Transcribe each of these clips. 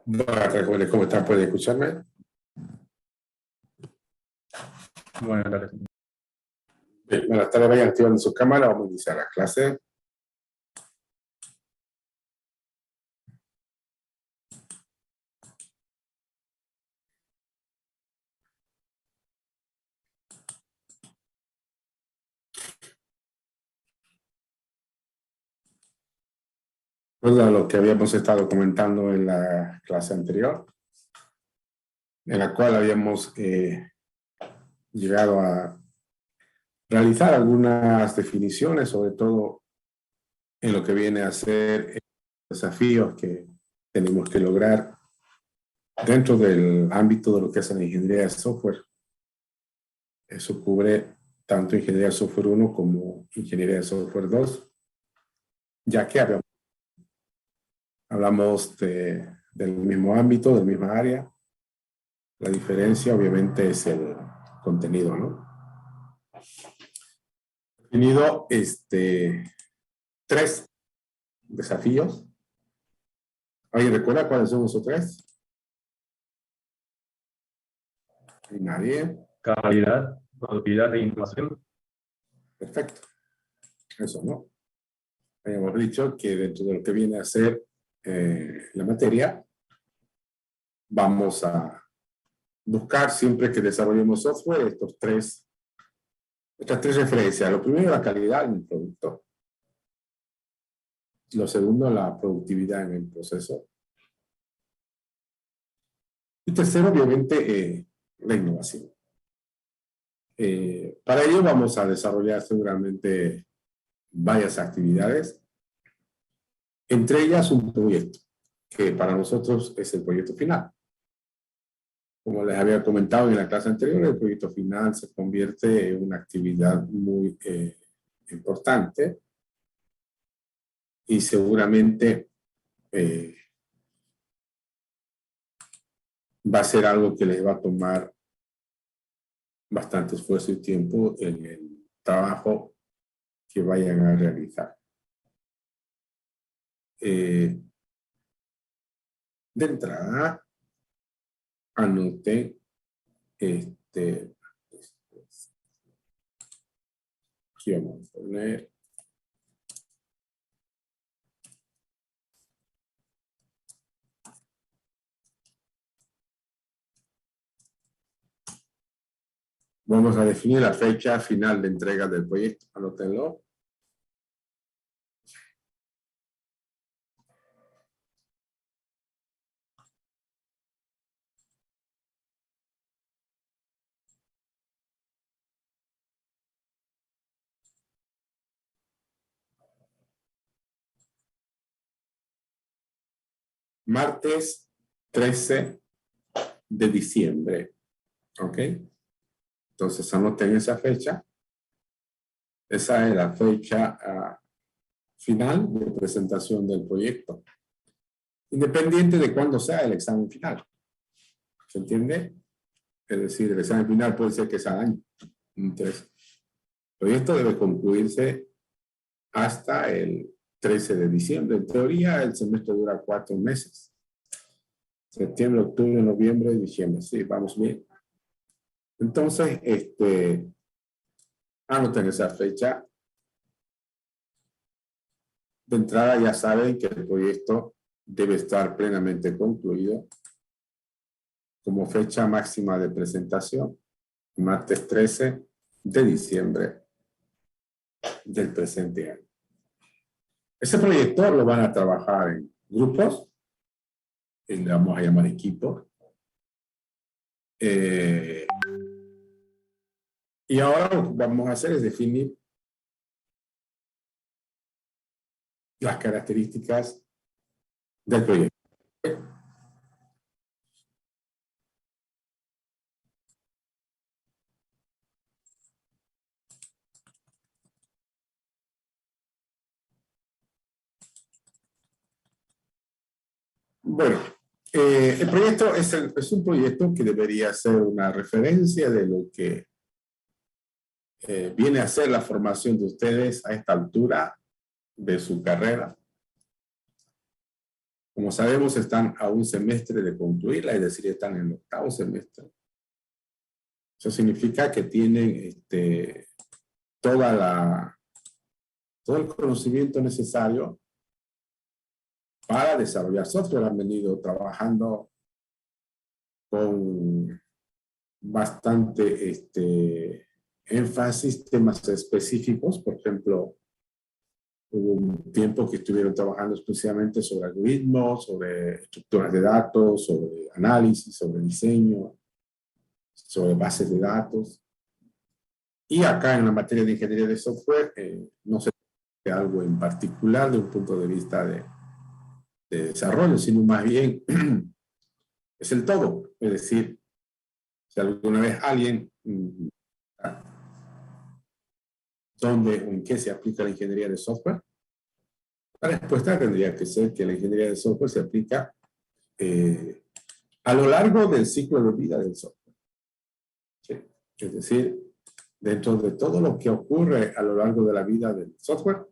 Buenas tardes, ¿cómo están? ¿Pueden escucharme? Buenas tardes. Bien, buenas tardes, vayan activando su cámara, vamos a iniciar la clase. Recuerda lo que habíamos estado comentando en la clase anterior, en la cual habíamos llegado a realizar algunas definiciones, sobre todo en lo que viene a ser desafíos que tenemos que lograr dentro del ámbito de lo que es la ingeniería de software. Eso cubre tanto ingeniería de software 1 como ingeniería de software 2, ya que hablamos del mismo ámbito, del misma área. La diferencia obviamente es el contenido, ¿no? He tenido tres desafíos. ¿Alguien recuerda cuáles son esos tres? Nadie. Calidad, productividad e innovación. Perfecto. Eso, ¿no? Habíamos dicho que dentro de lo que viene a ser la materia, vamos a buscar siempre que desarrollemos software estas tres referencias. Lo primero, la calidad en el producto. Lo segundo, la productividad en el proceso. Y tercero, obviamente, la innovación. Para ello vamos a desarrollar seguramente varias actividades, entre ellas un proyecto, que para nosotros es el proyecto final. Como les había comentado en la clase anterior, el proyecto final se convierte en una actividad muy importante y seguramente va a ser algo que les va a tomar bastante esfuerzo y tiempo en el trabajo que vayan a realizar. De entrada, anote aquí vamos a poner vamos a definir la fecha final de entrega del proyecto. Anótenlo. Martes 13 de diciembre. ¿Ok? Entonces anoten esa fecha. Esa es la fecha final de presentación del proyecto. Independiente de cuándo sea el examen final. ¿Se entiende? Es decir, el examen final puede ser que sea año. Entonces, el proyecto debe concluirse hasta el 13 de diciembre. En teoría, el semestre dura 4 meses. Septiembre, octubre, noviembre y diciembre. Sí, vamos bien. Entonces, anoten esa fecha. De entrada ya saben que el proyecto debe estar plenamente concluido. Como fecha máxima de presentación, martes 13 de diciembre del presente año. Ese proyecto lo van a trabajar en grupos, y le vamos a llamar equipo. Y ahora lo que vamos a hacer es definir las características del proyecto. Bueno, el proyecto es un proyecto que debería ser una referencia de lo que viene a ser la formación de ustedes a esta altura de su carrera. Como sabemos, están a un semestre de concluirla, es decir, están en el 8º semestre. Eso significa que tienen todo el conocimiento necesario para desarrollar software. Han venido trabajando con bastante énfasis, temas específicos. Por ejemplo, hubo un tiempo que estuvieron trabajando exclusivamente sobre algoritmos, sobre estructuras de datos, sobre análisis, sobre diseño, sobre bases de datos. Y acá en la materia de ingeniería de software no se ve algo en particular de un punto de vista de desarrollo, sino más bien es el todo. Es decir, si alguna vez alguien ¿dónde o en qué se aplica la ingeniería de software? La respuesta tendría que ser que la ingeniería de software se aplica a lo largo del ciclo de vida del software. ¿Sí? Es decir, dentro de todo lo que ocurre a lo largo de la vida del software,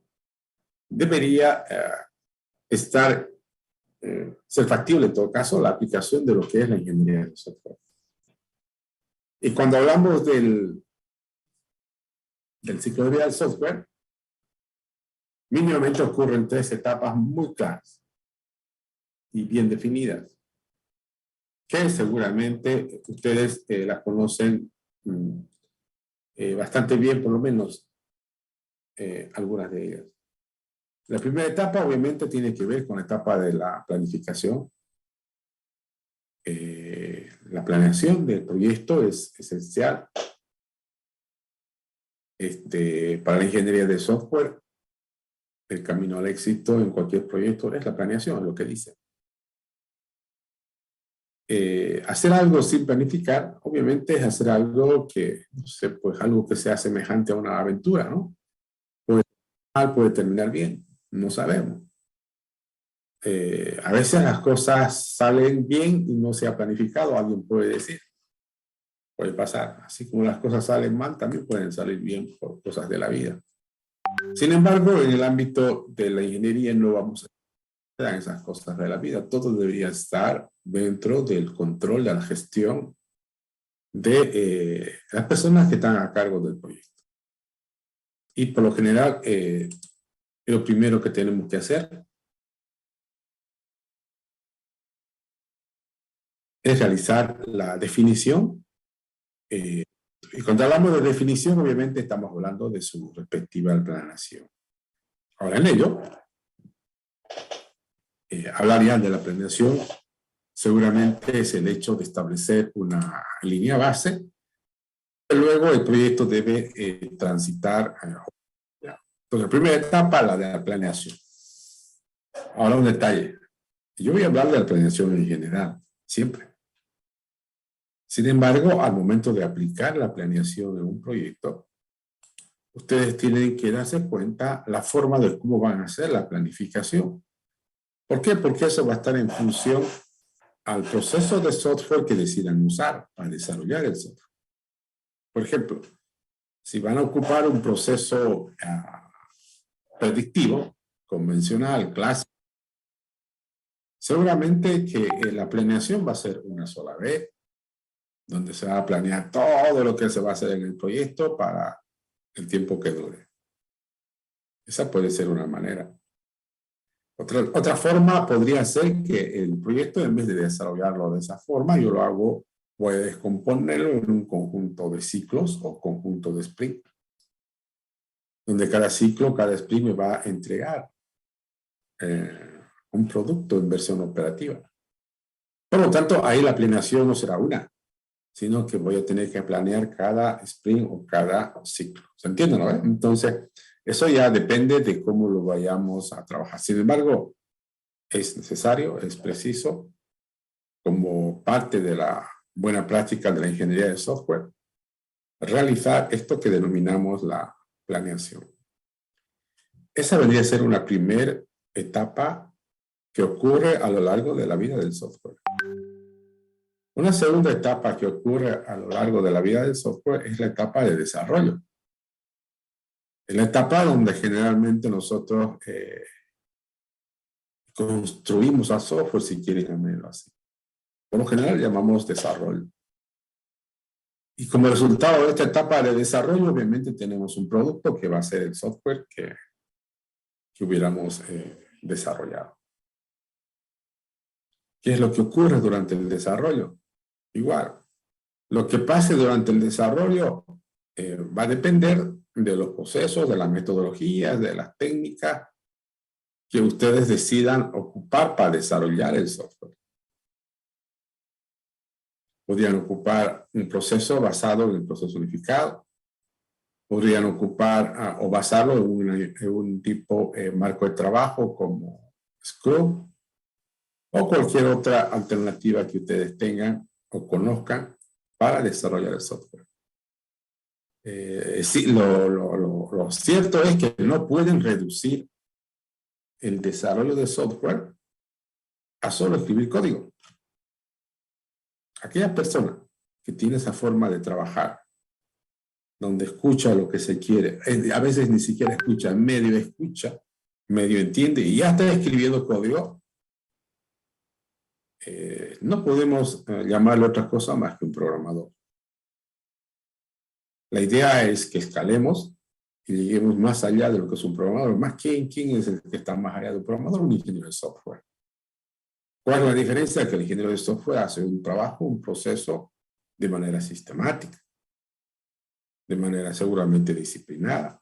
debería ser factible en todo caso la aplicación de lo que es la ingeniería de software. Y cuando hablamos del ciclo de vida del software, mínimamente ocurren 3 etapas muy claras y bien definidas, que seguramente ustedes las conocen bastante bien, por lo menos algunas de ellas. La primera etapa obviamente tiene que ver con la etapa de la planificación. La planeación del proyecto es esencial para la ingeniería de software. El camino al éxito en cualquier proyecto es la planeación, es lo que dice. Hacer algo sin planificar, obviamente, es hacer algo que, no sé, pues algo que sea semejante a una aventura, ¿no? Puede terminar bien, no sabemos. A veces las cosas salen bien y no se ha planificado, alguien puede decir. Puede pasar. Así como las cosas salen mal, también pueden salir bien por cosas de la vida. Sin embargo, en el ámbito de la ingeniería no vamos a hacer esas cosas de la vida. Todo debería estar dentro del control de la gestión de las personas que están a cargo del proyecto. Y por lo general, lo primero que tenemos que hacer es realizar la definición. Y cuando hablamos de definición, obviamente estamos hablando de su respectiva planeación. Ahora, en ello, hablarían de la planeación, seguramente es el hecho de establecer una línea base. Luego el proyecto debe transitar. Entonces, la primera etapa, la de la planeación. Ahora un detalle. Yo voy a hablar de la planeación en general, siempre. Sin embargo, al momento de aplicar la planeación en un proyecto, ustedes tienen que darse cuenta la forma de cómo van a hacer la planificación. ¿Por qué? Porque eso va a estar en función al proceso de software que decidan usar para desarrollar el software. Por ejemplo, si van a ocupar un proceso predictivo, convencional, clásico, seguramente que la planeación va a ser una sola vez, donde se va a planear todo lo que se va a hacer en el proyecto para el tiempo que dure. Esa puede ser una manera. Otra forma podría ser que el proyecto, en vez de desarrollarlo de esa forma, yo lo hago, voy a descomponerlo en un conjunto de ciclos o conjunto de sprint, donde cada ciclo, cada sprint me va a entregar un producto en versión operativa. Por lo tanto, ahí la planeación no será una, sino que voy a tener que planear cada sprint o cada ciclo. ¿Se entiende, no? Entonces, eso ya depende de cómo lo vayamos a trabajar. Sin embargo, es necesario, es preciso, como parte de la buena práctica de la ingeniería de software, realizar esto que denominamos la planeación. Esa vendría a ser una primera etapa que ocurre a lo largo de la vida del software. Una segunda etapa que ocurre a lo largo de la vida del software es la etapa de desarrollo. Es la etapa donde generalmente nosotros construimos al software, si quieren llamarlo así. Por lo general llamamos desarrollo. Y como resultado de esta etapa de desarrollo, obviamente tenemos un producto que va a ser el software que hubiéramos desarrollado. ¿Qué es lo que ocurre durante el desarrollo? Igual, lo que pase durante el desarrollo va a depender de los procesos, de las metodologías, de las técnicas que ustedes decidan ocupar para desarrollar el software. Podrían ocupar un proceso basado en el proceso unificado. Podrían ocupar o basarlo en un tipo marco de trabajo como Scrum o cualquier otra alternativa que ustedes tengan o conozcan para desarrollar el software. Sí, lo cierto es que no pueden reducir el desarrollo de software a solo escribir código. Aquella persona que tiene esa forma de trabajar, donde escucha lo que se quiere, a veces ni siquiera escucha, medio entiende y ya está escribiendo código, no podemos llamarle otra cosa más que un programador. La idea es que escalemos y lleguemos más allá de lo que es un programador. ¿Quién es el que está más allá de un programador? Un ingeniero de software. ¿Cuál es la diferencia? Que el ingeniero de software hace un trabajo, un proceso de manera sistemática, de manera seguramente disciplinada,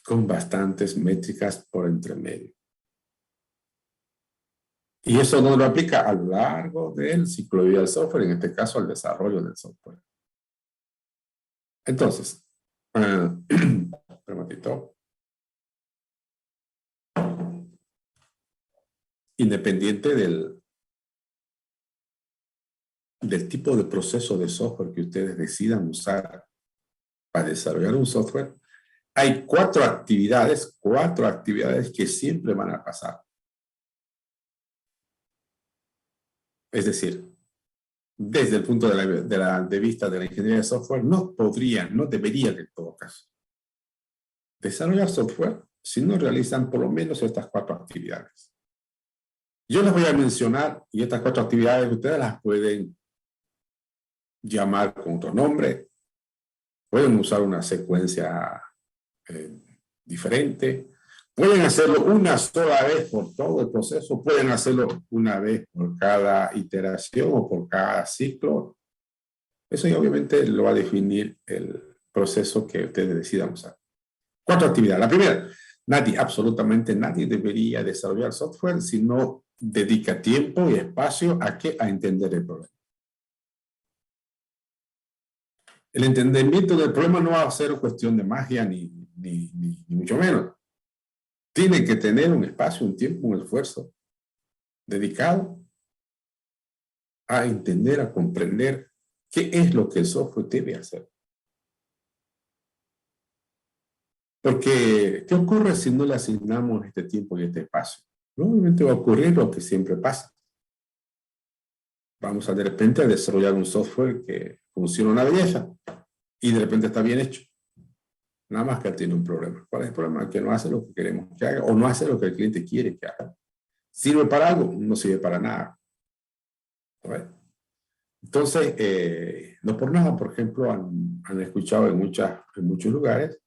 con bastantes métricas por entre medio. Y eso no lo aplica a lo largo del ciclo de vida del software, en este caso al desarrollo del software. Entonces, un momentito. Independiente del tipo de proceso de software que ustedes decidan usar para desarrollar un software, hay cuatro actividades que siempre van a pasar. Es decir, desde el punto de vista de la ingeniería de software, no deberían en todo caso desarrollar software si no realizan por lo menos estas cuatro actividades. Yo les voy a mencionar, y estas cuatro actividades ustedes las pueden llamar con otro nombre, pueden usar una secuencia diferente, pueden hacerlo una sola vez por todo el proceso, pueden hacerlo una vez por cada iteración o por cada ciclo. Eso ya obviamente lo va a definir el proceso que ustedes decidan usar. Cuatro actividades. La primera, absolutamente nadie debería desarrollar software si no dedica tiempo y espacio a entender el problema. El entendimiento del problema no va a ser cuestión de magia ni mucho menos. Tiene que tener un espacio, un tiempo, un esfuerzo dedicado a entender, a comprender qué es lo que el software debe hacer. Porque, ¿qué ocurre si no le asignamos este tiempo y este espacio? Obviamente va a ocurrir lo que siempre pasa. Vamos a de repente a desarrollar un software que funciona una belleza y de repente está bien hecho. Nada más que tiene un problema. ¿Cuál es el problema? Que no hace lo que queremos que haga o no hace lo que el cliente quiere que haga. ¿Sirve para algo? No sirve para nada. ¿Right? Entonces, no por nada, por ejemplo, han escuchado en muchos lugares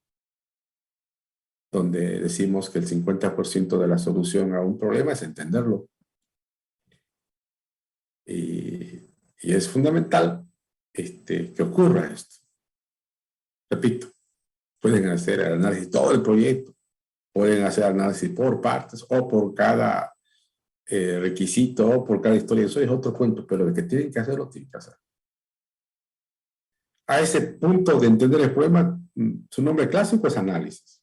donde decimos que el 50% de la solución a un problema es entenderlo. Y es fundamental que ocurra esto. Repito, pueden hacer el análisis de todo el proyecto, pueden hacer análisis por partes o por cada requisito o por cada historia. Eso es otro cuento, pero de que tienen que hacerlo, tienen que hacer. A ese punto de entender el problema, su nombre clásico es análisis.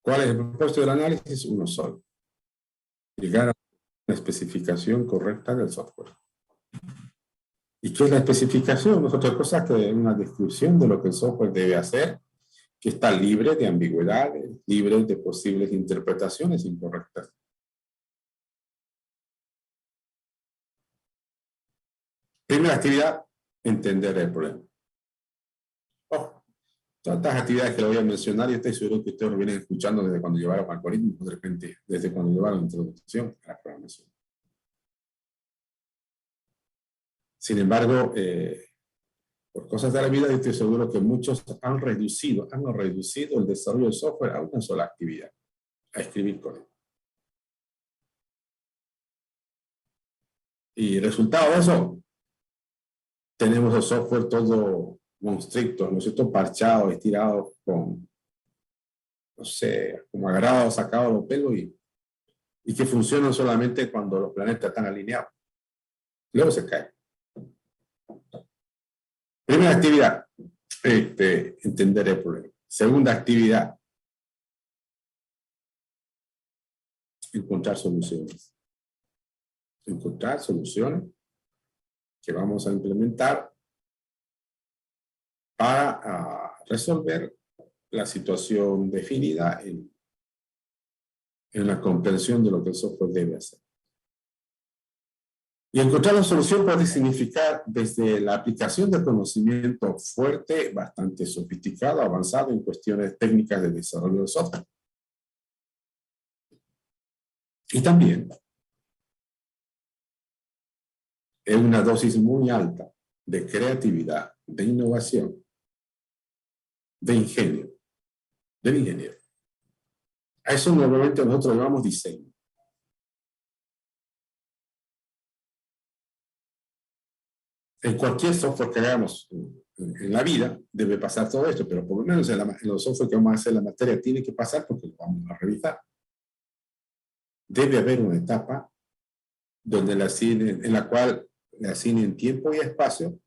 ¿Cuál es el propósito del análisis? Uno solo. Llegar a una especificación correcta del software. ¿Y qué es la especificación? No es otra cosa que una descripción de lo que el software debe hacer, que está libre de ambigüedades, libre de posibles interpretaciones incorrectas. Primera actividad, entender el problema. Oh, Todas estas actividades que le voy a mencionar, y estoy seguro que ustedes lo vienen escuchando desde cuando llevaron algoritmos, de repente, desde cuando llevaron introducción a la programación. Sin embargo, por cosas de la vida, yo estoy seguro que muchos han reducido el desarrollo de software a una sola actividad, a escribir código. Y resultado de eso, tenemos el software todo monstruito, ¿no es cierto? Parchado, estirado, con, no sé, como agarrado, sacado los pelos y que funcionan solamente cuando los planetas están alineados. Luego se cae. Primera actividad, entender el problema. Segunda actividad, encontrar soluciones. Encontrar soluciones que vamos a implementar para resolver la situación definida en la comprensión de lo que el software debe hacer. Y encontrar la solución puede significar desde la aplicación de conocimiento fuerte, bastante sofisticado, avanzado en cuestiones técnicas de desarrollo de software. Y también es una dosis muy alta de creatividad, de innovación, de ingenio, del ingeniero. A eso normalmente nosotros llamamos diseño. En cualquier software que hagamos en la vida debe pasar todo esto, pero por lo menos en los software que vamos a hacer en la materia tiene que pasar porque lo vamos a revisar. Debe haber una etapa donde en la cual le asignen tiempo y espacio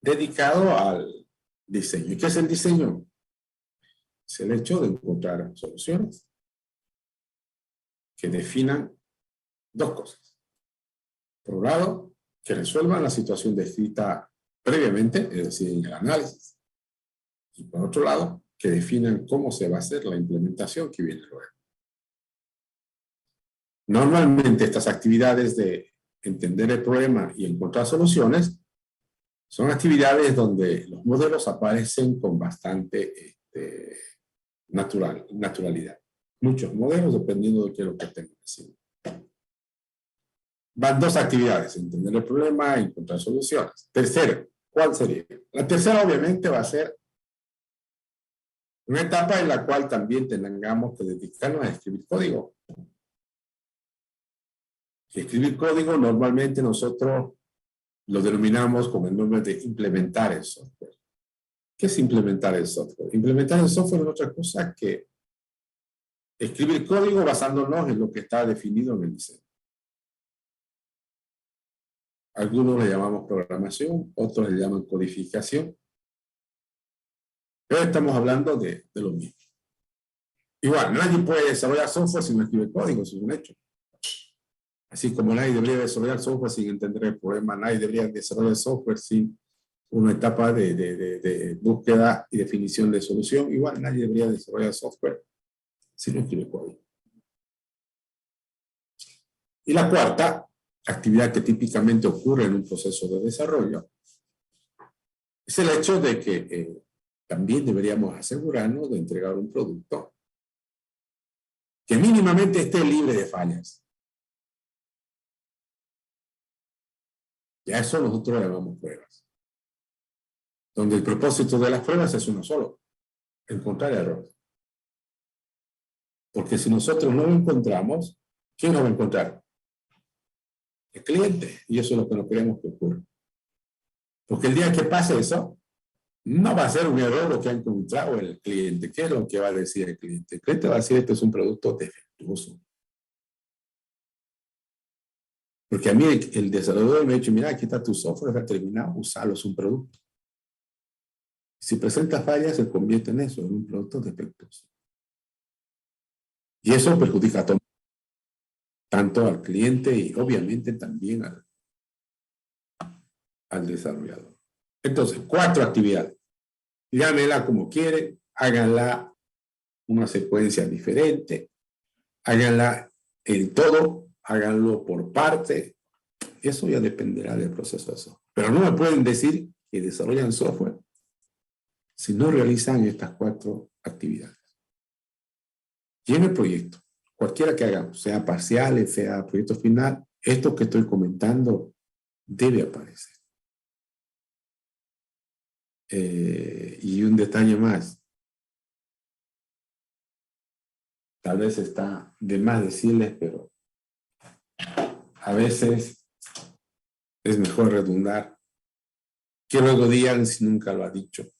dedicado al diseño. ¿Y qué es el diseño? Es el hecho de encontrar soluciones que definan dos cosas. Por un lado, que resuelvan la situación descrita previamente, es decir, en el análisis. Y por otro lado, que definan cómo se va a hacer la implementación que viene luego. Normalmente estas actividades de entender el problema y encontrar soluciones son actividades donde los modelos aparecen con bastante naturalidad. Muchos modelos dependiendo de qué es lo que estén haciendo. Van dos actividades, entender el problema y encontrar soluciones. Tercero, ¿cuál sería? La tercera obviamente va a ser una etapa en la cual también tengamos que dedicarnos a escribir código. Escribir código normalmente nosotros lo denominamos con el nombre de implementar el software. ¿Qué es implementar el software? Implementar el software es otra cosa que escribir código basándonos en lo que está definido en el diseño. Algunos le llamamos programación, otros le llaman codificación. Pero estamos hablando de lo mismo. Igual, nadie puede desarrollar software sin escribir código, eso es un hecho. Así como nadie debería desarrollar software sin entender el problema, nadie debería desarrollar software sin una etapa de búsqueda y definición de solución. Igual, nadie debería desarrollar software sin escribir código. Y la cuarta actividad que típicamente ocurre en un proceso de desarrollo es el hecho de que también deberíamos asegurarnos de entregar un producto que mínimamente esté libre de fallas. Y a eso nosotros llamamos pruebas. Donde el propósito de las pruebas es uno solo: encontrar errores. Porque si nosotros no lo encontramos, ¿quién lo va a encontrar? El cliente. Y eso es lo que no queremos que ocurra. Porque el día que pase eso, no va a ser un error lo que ha encontrado el cliente. ¿Qué es lo que va a decir el cliente? El cliente va a decir: este es un producto defectuoso. Porque a mí el desarrollador me ha dicho: mira, aquí está tu software, está terminado, usalo, es un producto. Si presenta fallas, se convierte en eso, en un producto defectuoso. Y eso perjudica a todo, tanto al cliente y obviamente también al desarrollador. Entonces, 4 actividades. Llámela como quieren, háganla una secuencia diferente, háganla en todo, háganlo por parte. Eso ya dependerá del proceso de software. Pero no me pueden decir que desarrollan software si no realizan estas 4 actividades. Y en el proyecto, cualquiera que hagamos, sea parcial, sea proyecto final, esto que estoy comentando debe aparecer. Y un detalle más. Tal vez está de más decirles, pero a veces es mejor redundar que luego digan si nunca lo ha dicho.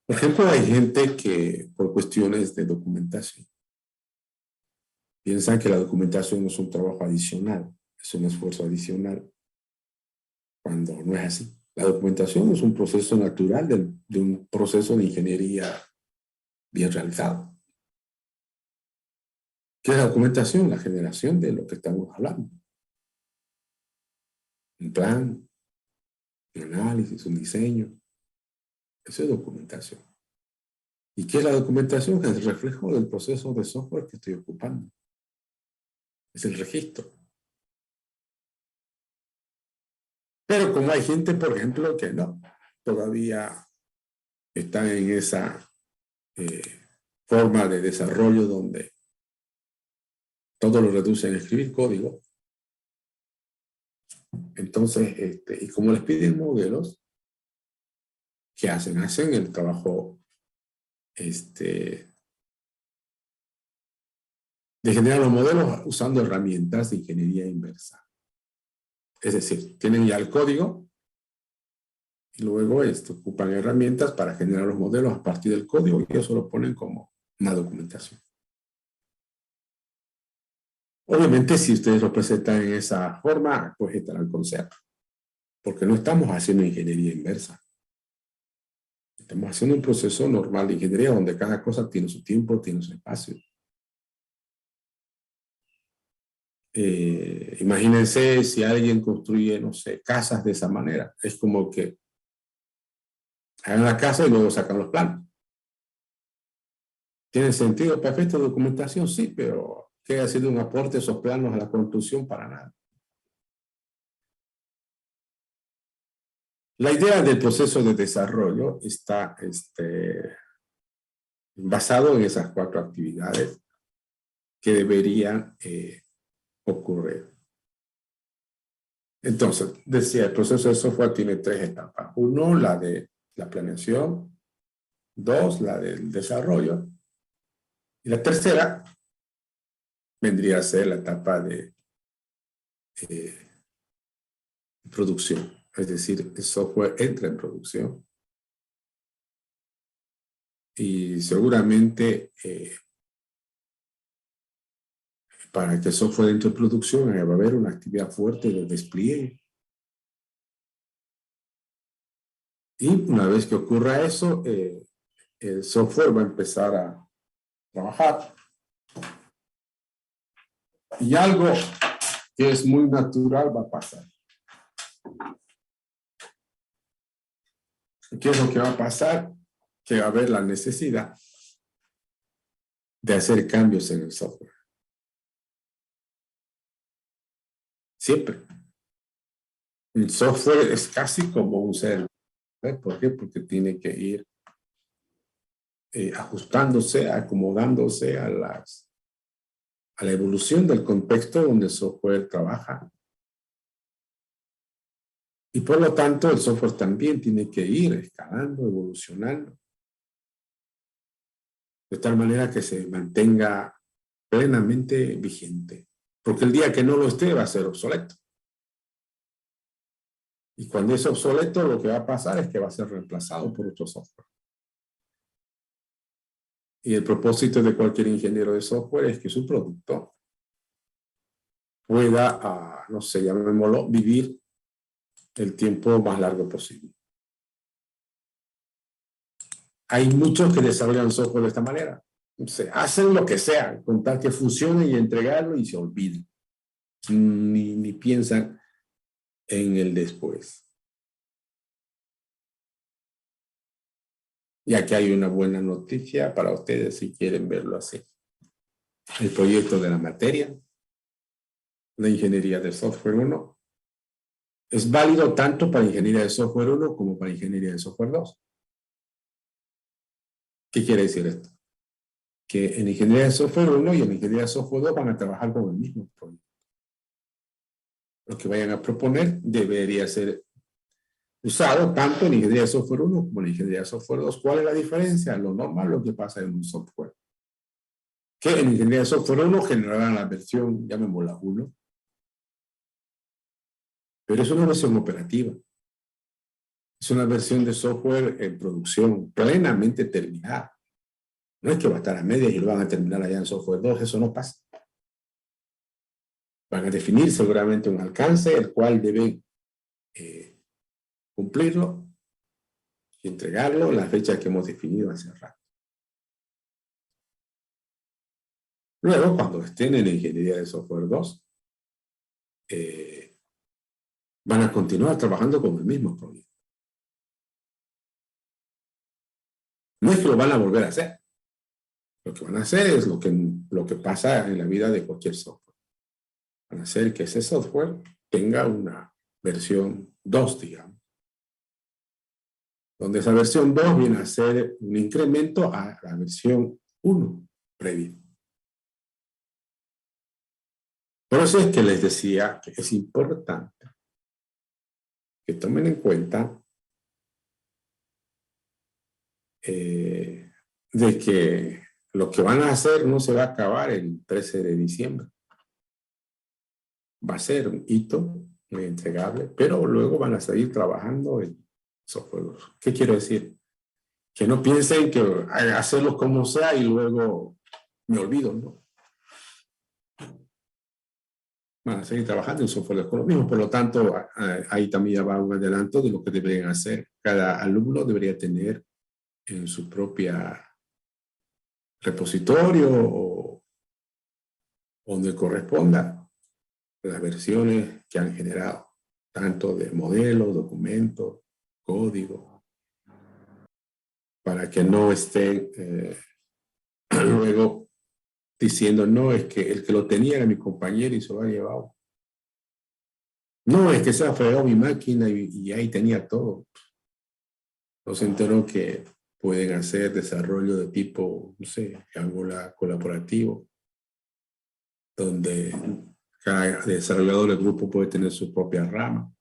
Por ejemplo, hay gente que por cuestiones de documentación piensan que la documentación es un trabajo adicional, es un esfuerzo adicional, cuando no es así. La documentación es un proceso natural de un proceso de ingeniería bien realizado. ¿Qué es la documentación? La generación de lo que estamos hablando. Un plan, un análisis, un diseño. Eso es documentación. ¿Y qué es la documentación? Es el reflejo del proceso de software que estoy ocupando. Es el registro. Pero como hay gente, por ejemplo, que no, todavía está en esa forma de desarrollo donde todo lo reducen a escribir código. Entonces, y como les piden modelos, ¿qué hacen? Hacen el trabajo de generar los modelos usando herramientas de ingeniería inversa. Es decir, tienen ya el código y luego ocupan herramientas para generar los modelos a partir del código y eso lo ponen como una documentación. Obviamente, si ustedes lo presentan en esa forma, pues estará el concepto. Porque no estamos haciendo ingeniería inversa. Estamos haciendo un proceso normal de ingeniería donde cada cosa tiene su tiempo, tiene su espacio. Imagínense si alguien construye, no sé, casas de esa manera. Es como que hagan la casa y luego sacan los planos. ¿Tiene sentido perfecto documentación? Sí, pero ¿qué ha sido un aporte esos planos a la construcción? Para nada. La idea del proceso de desarrollo está basado en esas 4 actividades que deberían ocurrir. Entonces, decía, el proceso de software tiene 3 etapas. 1, la de la planeación. 2, la del desarrollo. Y la tercera vendría a ser la etapa de producción. Es decir, el software entra en producción. Y seguramente para que el software entre en producción va a haber una actividad fuerte de despliegue. Y una vez que ocurra eso, el software va a empezar a trabajar. Y algo que es muy natural va a pasar. ¿Qué es lo que va a pasar? Que va a haber la necesidad de hacer cambios en el software. Siempre. El software es casi como un servidor. ¿Por qué? Porque tiene que ir ajustándose, acomodándose a la evolución del contexto donde el software trabaja. Y por lo tanto, el software también tiene que ir escalando, evolucionando, de tal manera que se mantenga plenamente vigente. Porque el día que no lo esté va a ser obsoleto. Y cuando es obsoleto, lo que va a pasar es que va a ser reemplazado por otro software. Y el propósito de cualquier ingeniero de software es que su producto pueda, no sé, llamémoslo, vivir el tiempo más largo posible. Hay muchos que desarrollan software de esta manera. Hacen lo que sea, con tal que funcione y entregarlo y se olviden. Ni piensan en el después. Y aquí hay una buena noticia para ustedes si quieren verlo así. El proyecto de la materia de Ingeniería de Software 1 es válido tanto para Ingeniería de Software 1 como para Ingeniería de Software 2. ¿Qué quiere decir esto? Que en ingeniería de software 1 y en ingeniería de software 2 van a trabajar con el mismo proyecto. Lo que vayan a proponer debería ser usado tanto en ingeniería de software 1 como en ingeniería de software 2. ¿Cuál es la diferencia? Lo normal, lo que pasa en un software. Que en ingeniería de software 1 generarán la versión, llamémosla 1, pero es una versión operativa. Es una versión de software en producción plenamente terminada. No es que va a estar a medias y lo van a terminar allá en software 2, eso no pasa. Van a definir seguramente un alcance, el cual deben cumplirlo y entregarlo en la fecha que hemos definido hace rato. Luego, cuando estén en ingeniería de software 2, van a continuar trabajando con el mismo proyecto. No es que lo van a volver a hacer. Lo que van a hacer es lo que pasa en la vida de cualquier software. Van a hacer que ese software tenga una versión 2, digamos. Donde esa versión 2 viene a ser un incremento a la versión 1 previa. Por eso es que les decía que es importante que tomen en cuenta de que lo que van a hacer no se va a acabar el 13 de diciembre. Va a ser un hito muy entregable, pero luego van a seguir trabajando en software. ¿Qué quiero decir? Que no piensen que hacerlo como sea y luego me olvido, ¿no? Van a seguir trabajando en software con lo mismo, por lo tanto, ahí también ya va un adelanto de lo que deberían hacer. Cada alumno debería tener en su propia repositorio o donde corresponda las versiones que han generado, tanto de modelos, documentos, código, para que no estén luego diciendo, no, es que el que lo tenía era mi compañero y se lo ha llevado. No, es que se ha fregado mi máquina y ahí tenía todo. No se enteró que pueden hacer desarrollo de tipo, no sé, Angular colaborativo, donde cada desarrollador del grupo puede tener su propia rama.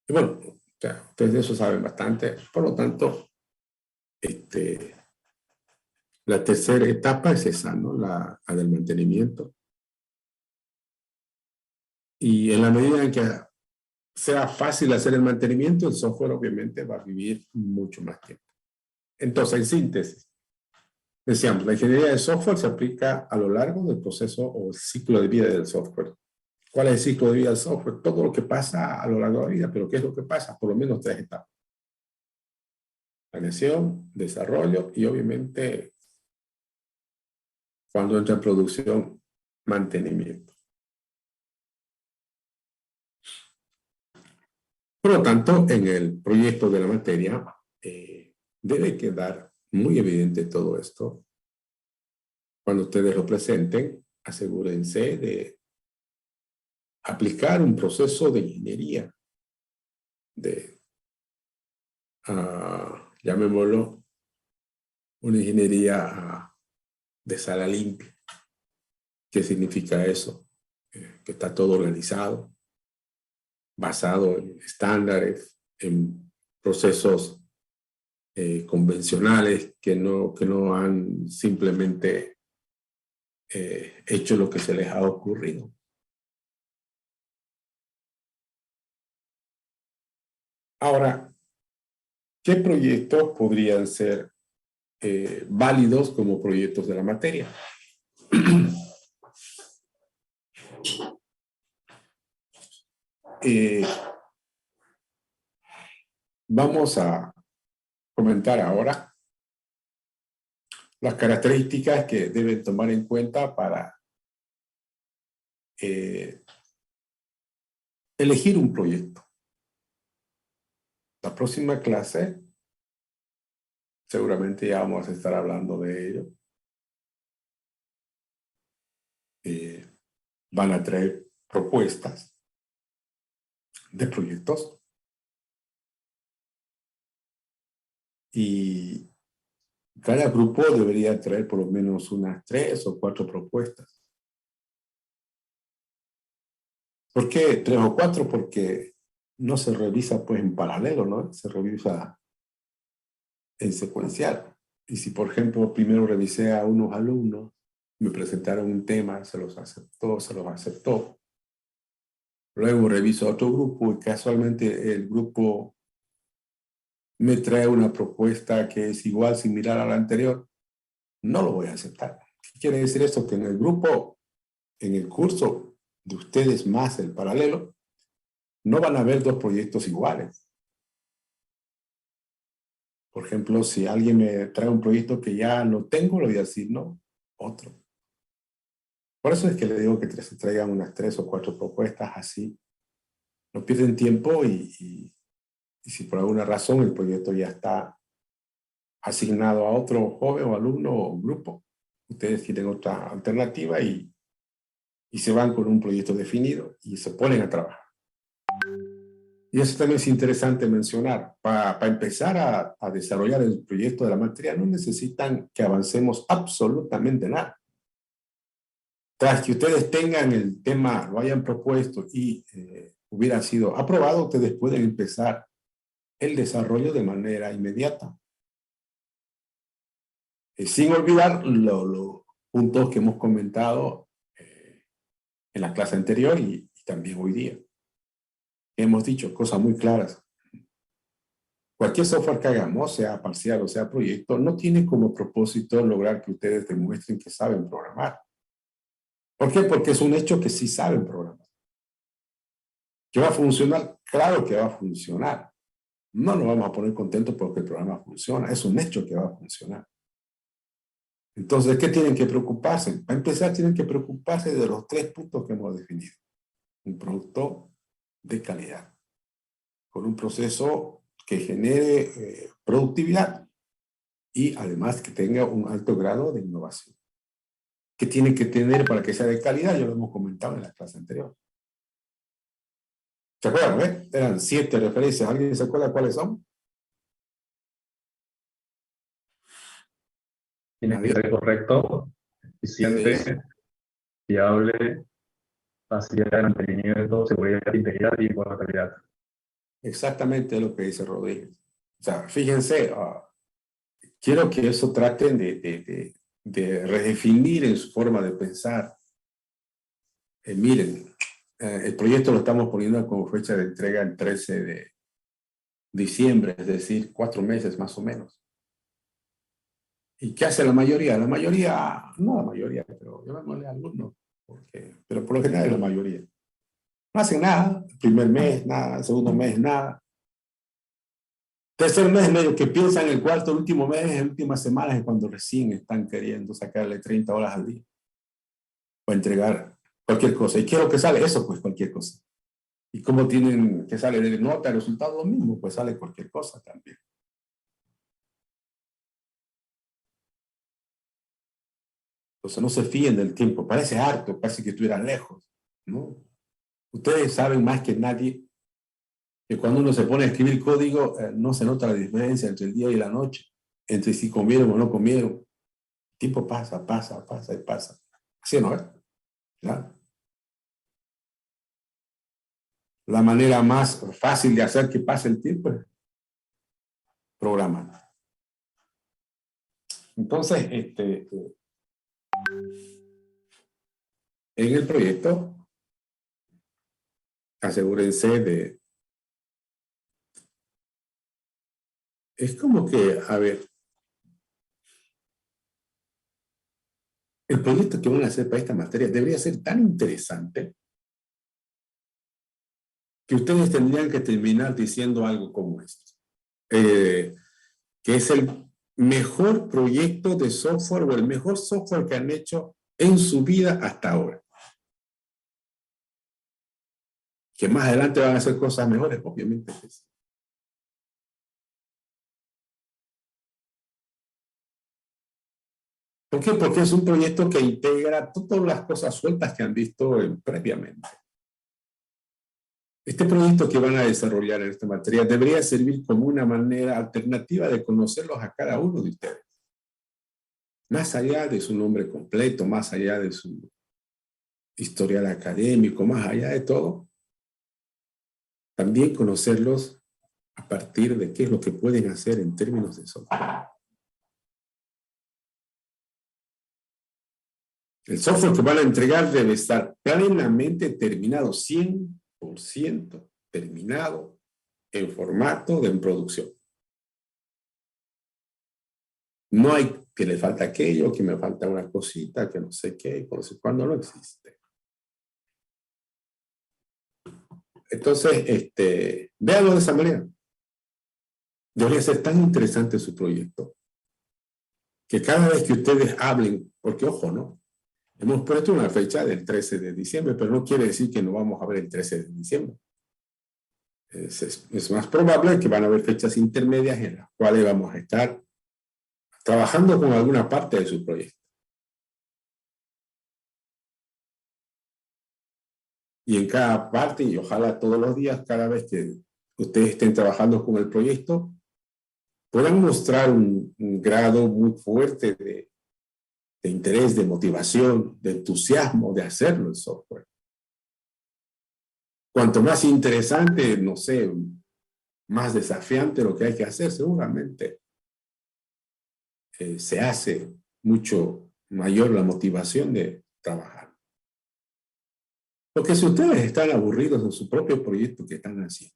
Y bueno, ustedes de eso saben bastante. Por lo tanto, la tercera etapa es esa, ¿no? La del mantenimiento. Y en la medida en que sea fácil hacer el mantenimiento, el software obviamente va a vivir mucho más tiempo. Entonces, en síntesis, decíamos, la ingeniería de software se aplica a lo largo del proceso o ciclo de vida del software. ¿Cuál es el ciclo de vida del software? Todo lo que pasa a lo largo de la vida, pero ¿qué es lo que pasa? Por lo menos 3 etapas. Planeación, desarrollo y obviamente cuando entra en producción, mantenimiento. Por lo tanto, en el proyecto de la materia debe quedar muy evidente todo esto. Cuando ustedes lo presenten, asegúrense de aplicar un proceso de ingeniería, llamémoslo, una ingeniería de sala limpia. ¿Qué significa eso? Que está todo organizado, basado en estándares, en procesos convencionales que no han simplemente hecho lo que se les ha ocurrido. Ahora, ¿qué proyectos podrían ser válidos como proyectos de la materia? Vamos a comentar ahora las características que deben tomar en cuenta para elegir un proyecto. La próxima clase seguramente ya vamos a estar hablando de ello. Van a traer propuestas de proyectos Y cada grupo debería traer por lo menos unas 3 o 4 propuestas. ¿Por qué 3 o 4? Porque no se revisa pues en paralelo, ¿no? Se revisa en secuencial. Y si, por ejemplo, primero revisé a unos alumnos, me presentaron un tema, se los aceptó. Luego reviso a otro grupo y casualmente el grupo me trae una propuesta que es igual, similar a la anterior, no lo voy a aceptar. ¿Qué quiere decir esto? Que en el grupo, en el curso de ustedes más el paralelo, no van a haber 2 proyectos iguales. Por ejemplo, si alguien me trae un proyecto que ya no tengo, le voy a decir no, otro. Por eso es que le digo que se traigan unas 3 o 4 propuestas así. No pierden tiempo y si por alguna razón el proyecto ya está asignado a otro joven o alumno o grupo, ustedes tienen otra alternativa y se van con un proyecto definido y se ponen a trabajar. Y eso también es interesante mencionar. Para empezar a desarrollar el proyecto de la materia no necesitan que avancemos absolutamente nada. Tras que ustedes tengan el tema, lo hayan propuesto y hubiera sido aprobado, ustedes pueden empezar el desarrollo de manera inmediata. Sin olvidar los puntos que hemos comentado en la clase anterior y también hoy día. Hemos dicho cosas muy claras. Cualquier software que hagamos, sea parcial o sea proyecto, no tiene como propósito lograr que ustedes demuestren que saben programar. ¿Por qué? Porque es un hecho que sí saben programar. ¿Que va a funcionar? Claro que va a funcionar. No nos vamos a poner contentos porque el programa funciona. Es un hecho que va a funcionar. Entonces, ¿qué tienen que preocuparse? Para empezar, tienen que preocuparse de los 3 puntos que hemos definido. Un producto de calidad, con un proceso que genere productividad y además que tenga un alto grado de innovación. ¿Qué tiene que tener para que sea de calidad? Ya lo hemos comentado en la clase anterior. ¿Se acuerdan? Eran 7 referencias. ¿Alguien se acuerda cuáles son? Tiene que ser correcto, eficiente, Sí, fiable, facilidad de mantenimiento, seguridad, integridad y buena calidad. exactamente lo que dice Rodríguez. O sea, fíjense, quiero que eso traten de redefinir en su forma de pensar. Miren, el proyecto lo estamos poniendo como fecha de entrega el 13 de diciembre, es decir, 4 meses más o menos. ¿Y qué hace la mayoría? La mayoría, no la mayoría, pero llamémosle algunos, pero por lo general es la mayoría. No hacen nada, el primer mes nada, el segundo mes nada. Tercer mes medio que piensan, el cuarto, el último mes, en últimas semanas es cuando recién están queriendo sacarle 30 horas al día o entregar cualquier cosa. ¿Y qué es lo que sale? Eso, pues cualquier cosa. ¿Y cómo tienen que sale de nota el resultado? Lo mismo, pues sale cualquier cosa también. Entonces no se fíen del tiempo. Parece harto, parece que estuvieran lejos, ¿no? Ustedes saben más que nadie que cuando uno se pone a escribir código, no se nota la diferencia entre el día y la noche, entre si comieron o no comieron. El tiempo pasa, pasa, pasa y pasa. ¿Sí o no? Claro. La manera más fácil de hacer que pase el tiempo es programar. Entonces, en el proyecto, asegúrense de... Es como que, a ver, el proyecto que van a hacer para esta materia debería ser tan interesante que ustedes tendrían que terminar diciendo algo como esto. Que es el mejor proyecto de software o el mejor software que han hecho en su vida hasta ahora. Que más adelante van a hacer cosas mejores, obviamente. ¿Por qué? Porque es un proyecto que integra todas las cosas sueltas que han visto previamente. Este proyecto que van a desarrollar en esta materia debería servir como una manera alternativa de conocerlos a cada uno de ustedes. Más allá de su nombre completo, más allá de su historial académico, más allá de todo, también conocerlos a partir de qué es lo que pueden hacer en términos de software. El software que van a entregar debe estar plenamente terminado, 100% terminado, en formato de producción. No hay que le falta aquello, que me falta una cosita, que no sé qué, no sé cuándo, no existe. Entonces, véanlo de esa manera. Debería ser tan interesante su proyecto que cada vez que ustedes hablen, porque ojo, ¿no? Hemos puesto una fecha del 13 de diciembre, pero no quiere decir que no vamos a ver el 13 de diciembre. Es más probable que van a haber fechas intermedias en las cuales vamos a estar trabajando con alguna parte de su proyecto. Y en cada parte, y ojalá todos los días, cada vez que ustedes estén trabajando con el proyecto, puedan mostrar un grado muy fuerte de interés, de motivación, de entusiasmo de hacerlo el software. Cuanto más interesante, no sé, más desafiante lo que hay que hacer, seguramente se hace mucho mayor la motivación de trabajar. Porque si ustedes están aburridos en su propio proyecto que están haciendo,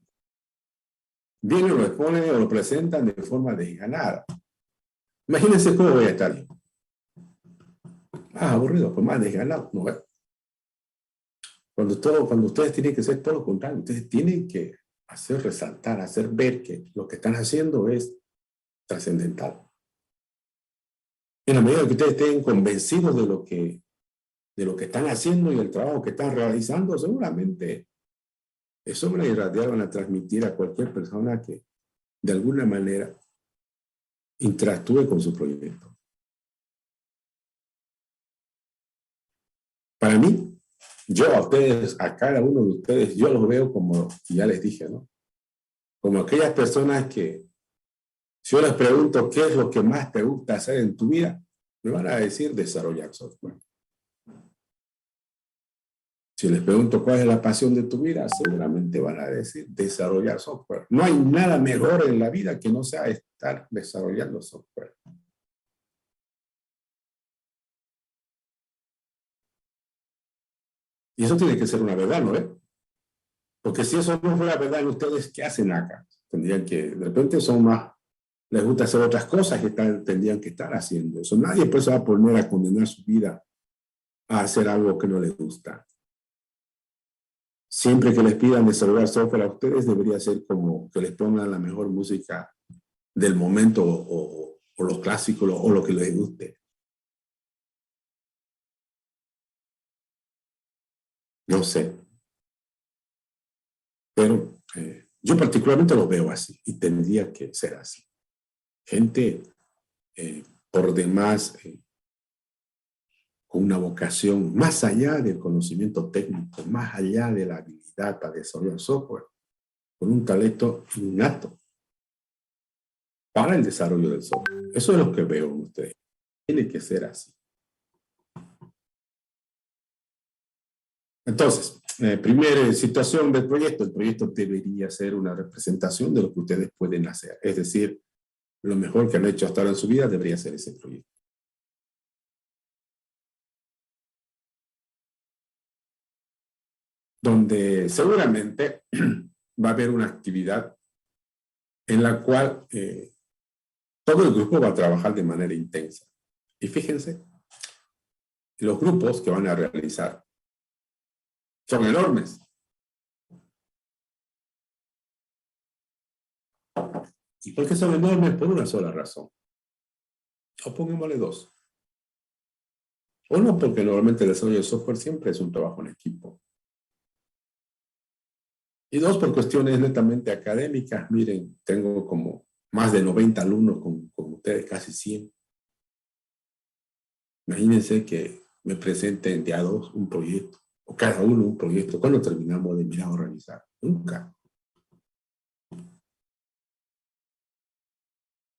vienen, lo exponen o lo presentan de forma desganada. Imagínense cómo voy a estar yo. Más aburrido, pues más desganado. No, cuando ustedes tienen que hacer todo lo contrario, ustedes tienen que hacer resaltar, hacer ver que lo que están haciendo es trascendental. En la medida que ustedes estén convencidos de lo que están haciendo y el trabajo que están realizando, seguramente eso van a irradiar, van a transmitir a cualquier persona que de alguna manera interactúe con su proyecto. Para mí, yo a ustedes, a cada uno de ustedes, yo los veo como, ya les dije, ¿no? Como aquellas personas que, si yo les pregunto qué es lo que más te gusta hacer en tu vida, me van a decir desarrollar software. Si les pregunto cuál es la pasión de tu vida, seguramente van a decir desarrollar software. No hay nada mejor en la vida que no sea estar desarrollando software. Y eso tiene que ser una verdad, ¿no? Porque si eso no fuera verdad en ustedes, ¿qué hacen acá? Tendrían que, de repente son más, les gusta hacer otras cosas que tendrían que estar haciendo eso. Nadie pues se va a poner a condenar su vida a hacer algo que no les gusta. Siempre que les pidan desarrollar software a ustedes, debería ser como que les pongan la mejor música del momento o los clásicos o lo que les guste. No sé. Pero yo particularmente lo veo así y tendría que ser así. Gente por demás con una vocación más allá del conocimiento técnico, más allá de la habilidad para desarrollar software, con un talento innato para el desarrollo del software. Eso es lo que veo en ustedes. Tiene que ser así. Entonces, primera situación del proyecto. El proyecto debería ser una representación de lo que ustedes pueden hacer. Es decir, lo mejor que han hecho hasta ahora en su vida debería ser ese proyecto. Donde seguramente va a haber una actividad en la cual todo el grupo va a trabajar de manera intensa. Y fíjense, los grupos que van a realizar son enormes. ¿Y por qué son enormes? Por una sola razón. O pongámosle dos. Uno, porque normalmente el desarrollo de software siempre es un trabajo en equipo. Y dos, por cuestiones netamente académicas. Miren, tengo como más de 90 alumnos con ustedes, casi 100. Imagínense que me presenten de a dos un proyecto, o cada uno un proyecto. ¿Cuándo terminamos de mirar a organizar? Nunca.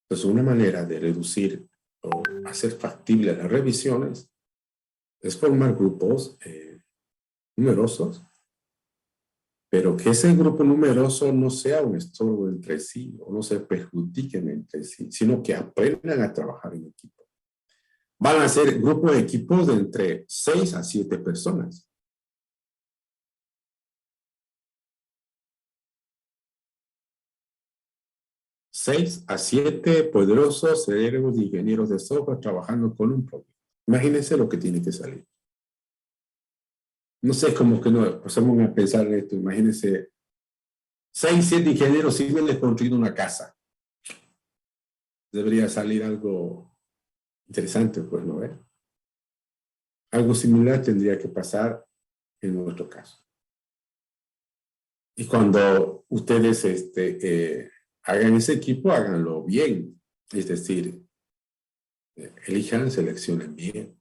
Entonces, una manera de reducir o hacer factibles las revisiones es formar grupos numerosos, pero que ese grupo numeroso no sea un estorbo entre sí o no se perjudiquen entre sí, sino que aprendan a trabajar en equipo. Van a ser grupos de equipos de entre 6 a 7 personas. Seis a 7 poderosos cerebros de ingenieros de software trabajando con un proyecto. Imagínense lo que tiene que salir. No sé, como que no pasamos a pensar en esto. Imagínense 6, 7 ingenieros civiles construyendo una casa. Debería salir algo interesante, pues, ¿no? Algo similar tendría que pasar en nuestro caso. Y cuando ustedes hagan ese equipo, háganlo bien. Es decir, elijan, seleccionen bien.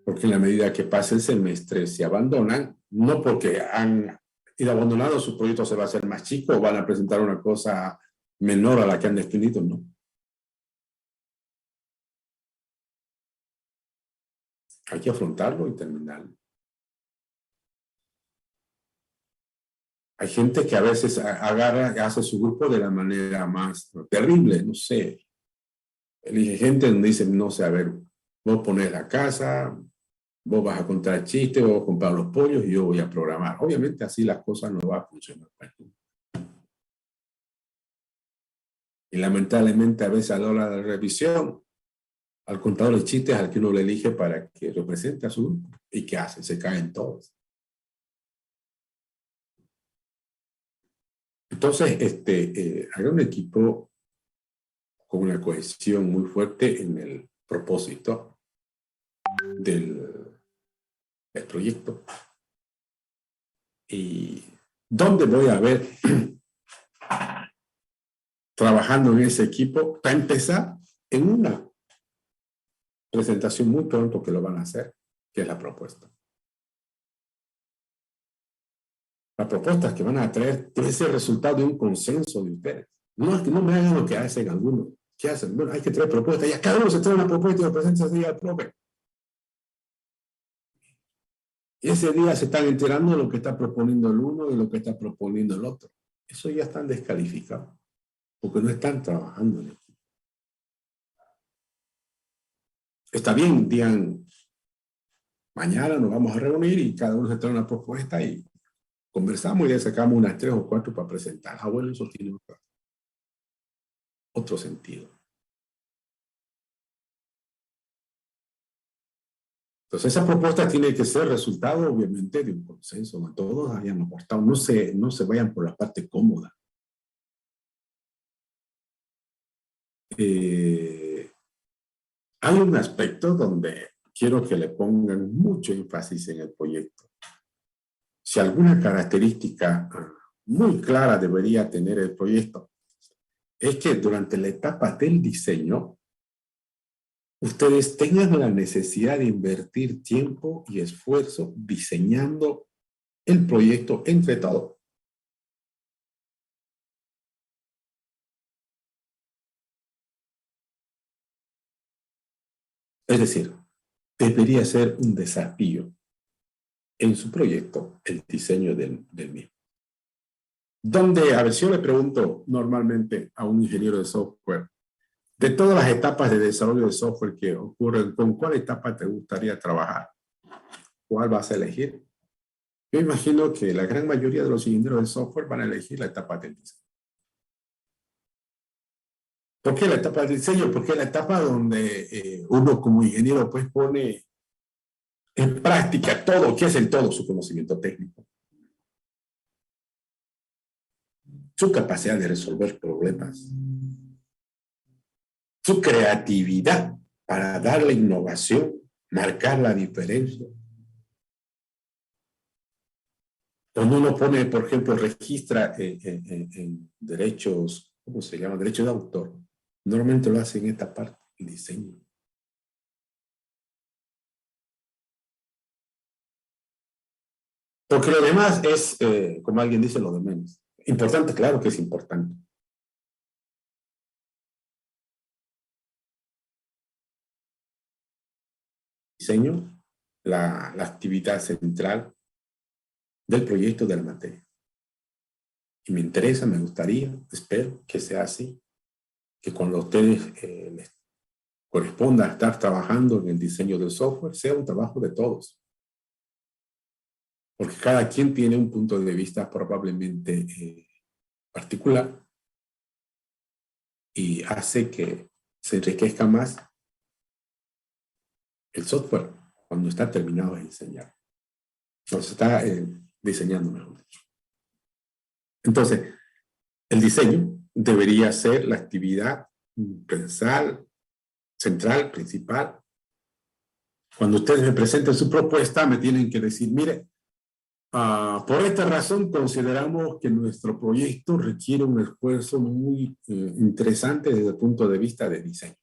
Porque en la medida que pase el semestre se abandonan, no porque han ido abandonando su proyecto se va a hacer más chico o van a presentar una cosa menor a la que han definido, no. Hay que afrontarlo y terminarlo. Hay gente que a veces agarra, hace su grupo de la manera más terrible, no sé. Elige gente donde dicen, no sé, a ver, vos ponés la casa, vos vas a contar chistes, vos vas a comprar los pollos y yo voy a programar. Obviamente así las cosas no van a funcionar. Y lamentablemente a veces a la hora de la revisión, al contador de chistes al que uno le elige para que represente a su grupo. ¿Y qué hace? Se caen todos. Entonces, haga un equipo con una cohesión muy fuerte en el propósito del proyecto. ¿Y dónde voy a ver trabajando en ese equipo? Para empezar, en una presentación muy pronto que lo van a hacer, que es la propuesta. Las propuestas que van a traer debe ser el resultado de un consenso de ustedes. No es que no me hagan lo que hacen algunos. ¿Qué hacen? Bueno, hay que traer propuestas. Ya cada uno se trae una propuesta y lo presenta ese día al profe. Y ese día se están enterando de lo que está proponiendo el uno y lo que está proponiendo el otro. Eso ya están descalificados, porque no están trabajando en equipo. Está bien, digan, mañana nos vamos a reunir y cada uno se trae una propuesta y conversamos y ya sacamos unas 3 o 4 para presentar. Ah, bueno, eso tiene otro sentido. Entonces, esa propuesta tiene que ser resultado, obviamente, de un consenso, donde todos hayan aportado. No se vayan por la parte cómoda. Hay un aspecto donde quiero que le pongan mucho énfasis en el proyecto. Si alguna característica muy clara debería tener el proyecto, es que durante la etapa del diseño, ustedes tengan la necesidad de invertir tiempo y esfuerzo diseñando el proyecto entre todos. Es decir, debería ser un desafío en su proyecto el diseño del mismo. Donde, a ver, si yo le pregunto normalmente a un ingeniero de software, de todas las etapas de desarrollo de software que ocurren, ¿con cuál etapa te gustaría trabajar? ¿Cuál vas a elegir? Yo imagino que la gran mayoría de los ingenieros de software van a elegir la etapa del diseño. ¿Por qué la etapa del diseño? Porque es la etapa donde uno como ingeniero pues pone en práctica todo, ¿qué es el todo? Su conocimiento técnico, su capacidad de resolver problemas, su creatividad para darle innovación, marcar la diferencia. Cuando uno pone, por ejemplo, registra en derechos, ¿cómo se llama? Derechos de autor. Normalmente lo hace en esta parte, el diseño. Porque lo demás es, como alguien dice, lo de menos. Importante, claro que es importante. Diseño, la actividad central del proyecto de la materia. Y me interesa, me gustaría, espero que sea así, que cuando a ustedes les corresponda estar trabajando en el diseño del software, sea un trabajo de todos. Porque cada quien tiene un punto de vista probablemente particular y hace que se enriquezca más el software cuando está terminado de diseñar. O se está diseñando, mejor dicho. Entonces, el diseño debería ser la actividad central, principal. Cuando ustedes me presenten su propuesta, me tienen que decir, mire, por esta razón consideramos que nuestro proyecto requiere un esfuerzo muy interesante desde el punto de vista de diseño.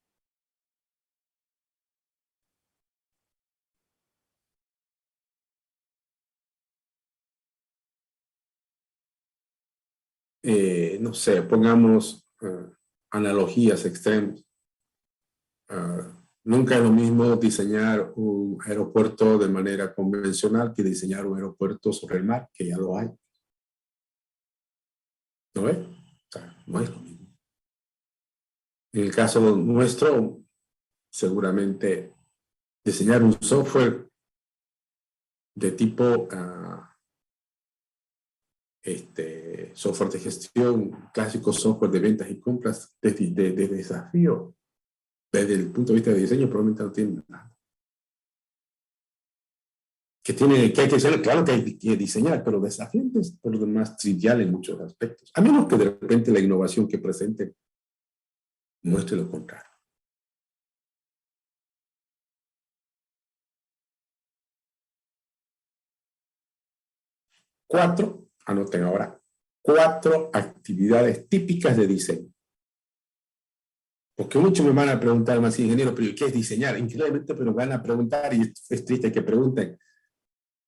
No sé, pongamos analogías extremas. Nunca es lo mismo diseñar un aeropuerto de manera convencional que diseñar un aeropuerto sobre el mar, que ya lo hay. ¿No es? O sea, no es lo mismo. En el caso nuestro, seguramente diseñar un software de tipo software de gestión, clásico software de ventas y compras de desafío, desde el punto de vista de diseño, probablemente no tiene nada. Que hay que diseñar, claro que hay que diseñar, pero desafiantes por lo demás trivial en muchos aspectos. A menos que de repente la innovación que presente muestre lo contrario. Anoten ahora, 4 actividades típicas de diseño. Porque muchos me van a preguntar más, ingeniero, pero ¿qué es diseñar? Increíblemente, pero van a preguntar, y es triste que pregunten.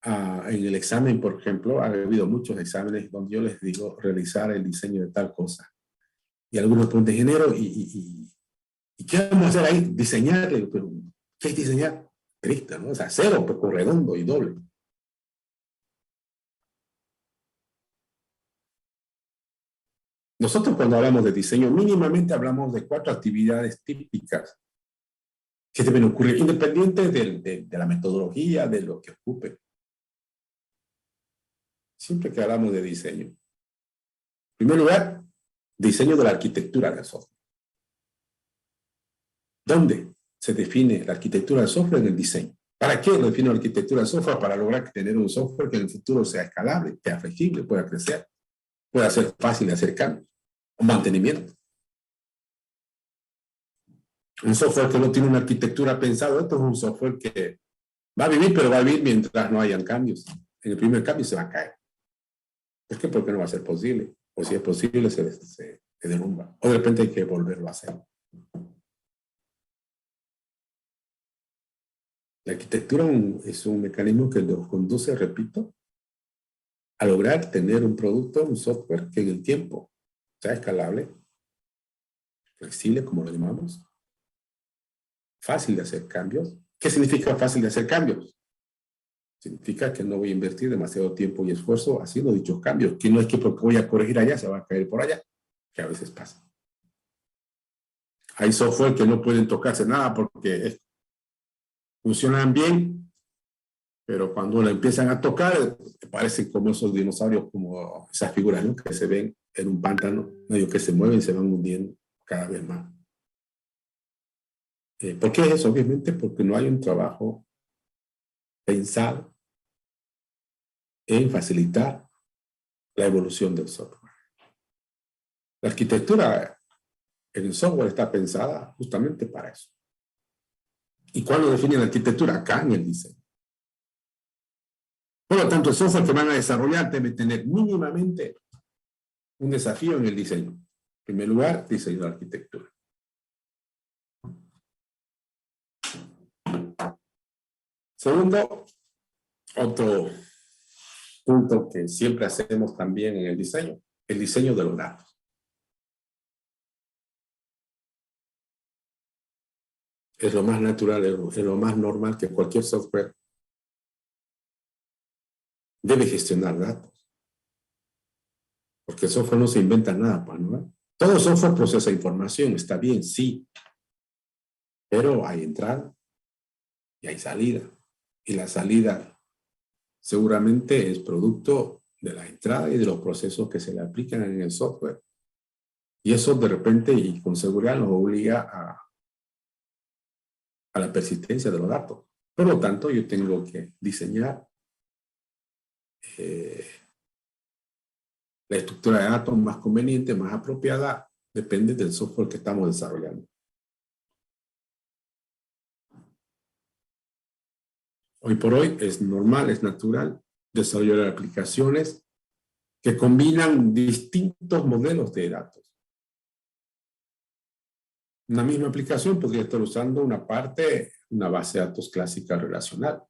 En el examen, por ejemplo, ha habido muchos exámenes donde yo les digo realizar el diseño de tal cosa. Y algunos preguntan, ingeniero, ¿y qué vamos a hacer ahí? Diseñar, pero ¿qué es diseñar? Triste, ¿no? O sea, cero, pero redondo y doble. Nosotros cuando hablamos de diseño, mínimamente hablamos de 4 actividades típicas que deben ocurrir, independiente de la metodología, de lo que ocupe. Siempre que hablamos de diseño. En primer lugar, diseño de la arquitectura del software. ¿Dónde se define la arquitectura del software? En el diseño. ¿Para qué lo define la arquitectura del software? Para lograr tener un software que en el futuro sea escalable, sea flexible, pueda crecer, pueda ser fácil de hacer cambios, o mantenimiento. Un software que no tiene una arquitectura pensada, esto es un software que va a vivir, pero va a vivir mientras no hayan cambios. En el primer cambio se va a caer. ¿Por qué? Porque no va a ser posible. O si es posible, se derrumba. O de repente hay que volverlo a hacer. La arquitectura es un mecanismo que nos conduce, repito, a lograr tener un producto, un software que en el tiempo sea escalable, flexible, como lo llamamos, fácil de hacer cambios. ¿Qué significa fácil de hacer cambios? Significa que no voy a invertir demasiado tiempo y esfuerzo haciendo dichos cambios, que no es que porque voy a corregir allá se va a caer por allá, que a veces pasa. Hay software que no pueden tocarse nada porque funcionan bien, pero cuando lo empiezan a tocar, parecen como esos dinosaurios, como esas figuras, ¿no? Que se ven en un pantano, medio que se mueven y se van hundiendo cada vez más. ¿Por qué es eso? Obviamente porque no hay un trabajo pensado en facilitar la evolución del software. La arquitectura en el software está pensada justamente para eso. ¿Y cuándo define la arquitectura? Acá en el diseño. Por lo tanto, el software que van a desarrollar debe tener mínimamente un desafío en el diseño. En primer lugar, diseño de arquitectura. Segundo, otro punto que siempre hacemos también en el diseño de los datos. Es lo más natural, es lo más normal que cualquier software debe gestionar datos. Porque el software no se inventa nada, pues, ¿no? Todo software procesa información, está bien, sí. Pero hay entrada y hay salida. Y la salida seguramente es producto de la entrada y de los procesos que se le aplican en el software. Y eso de repente y con seguridad nos obliga a la persistencia de los datos. Por lo tanto, yo tengo que diseñar la estructura de datos más conveniente, más apropiada, depende del software que estamos desarrollando. Hoy por hoy es normal, es natural desarrollar aplicaciones que combinan distintos modelos de datos. Una misma aplicación podría estar usando una base de datos clásica relacional.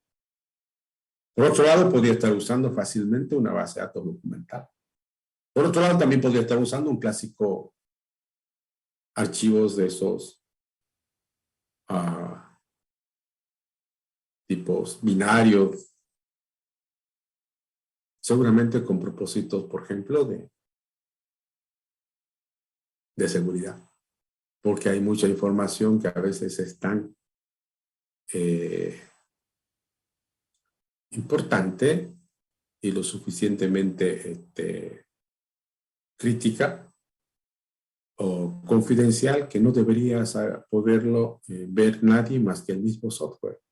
Por otro lado, podría estar usando fácilmente una base de datos documental. Por otro lado, también podría estar usando un clásico archivos de esos tipos binarios, seguramente con propósitos, por ejemplo, de seguridad. Porque hay mucha información que a veces es tan importante y lo suficientemente crítica o confidencial que no debería poderlo ver nadie más que el mismo software.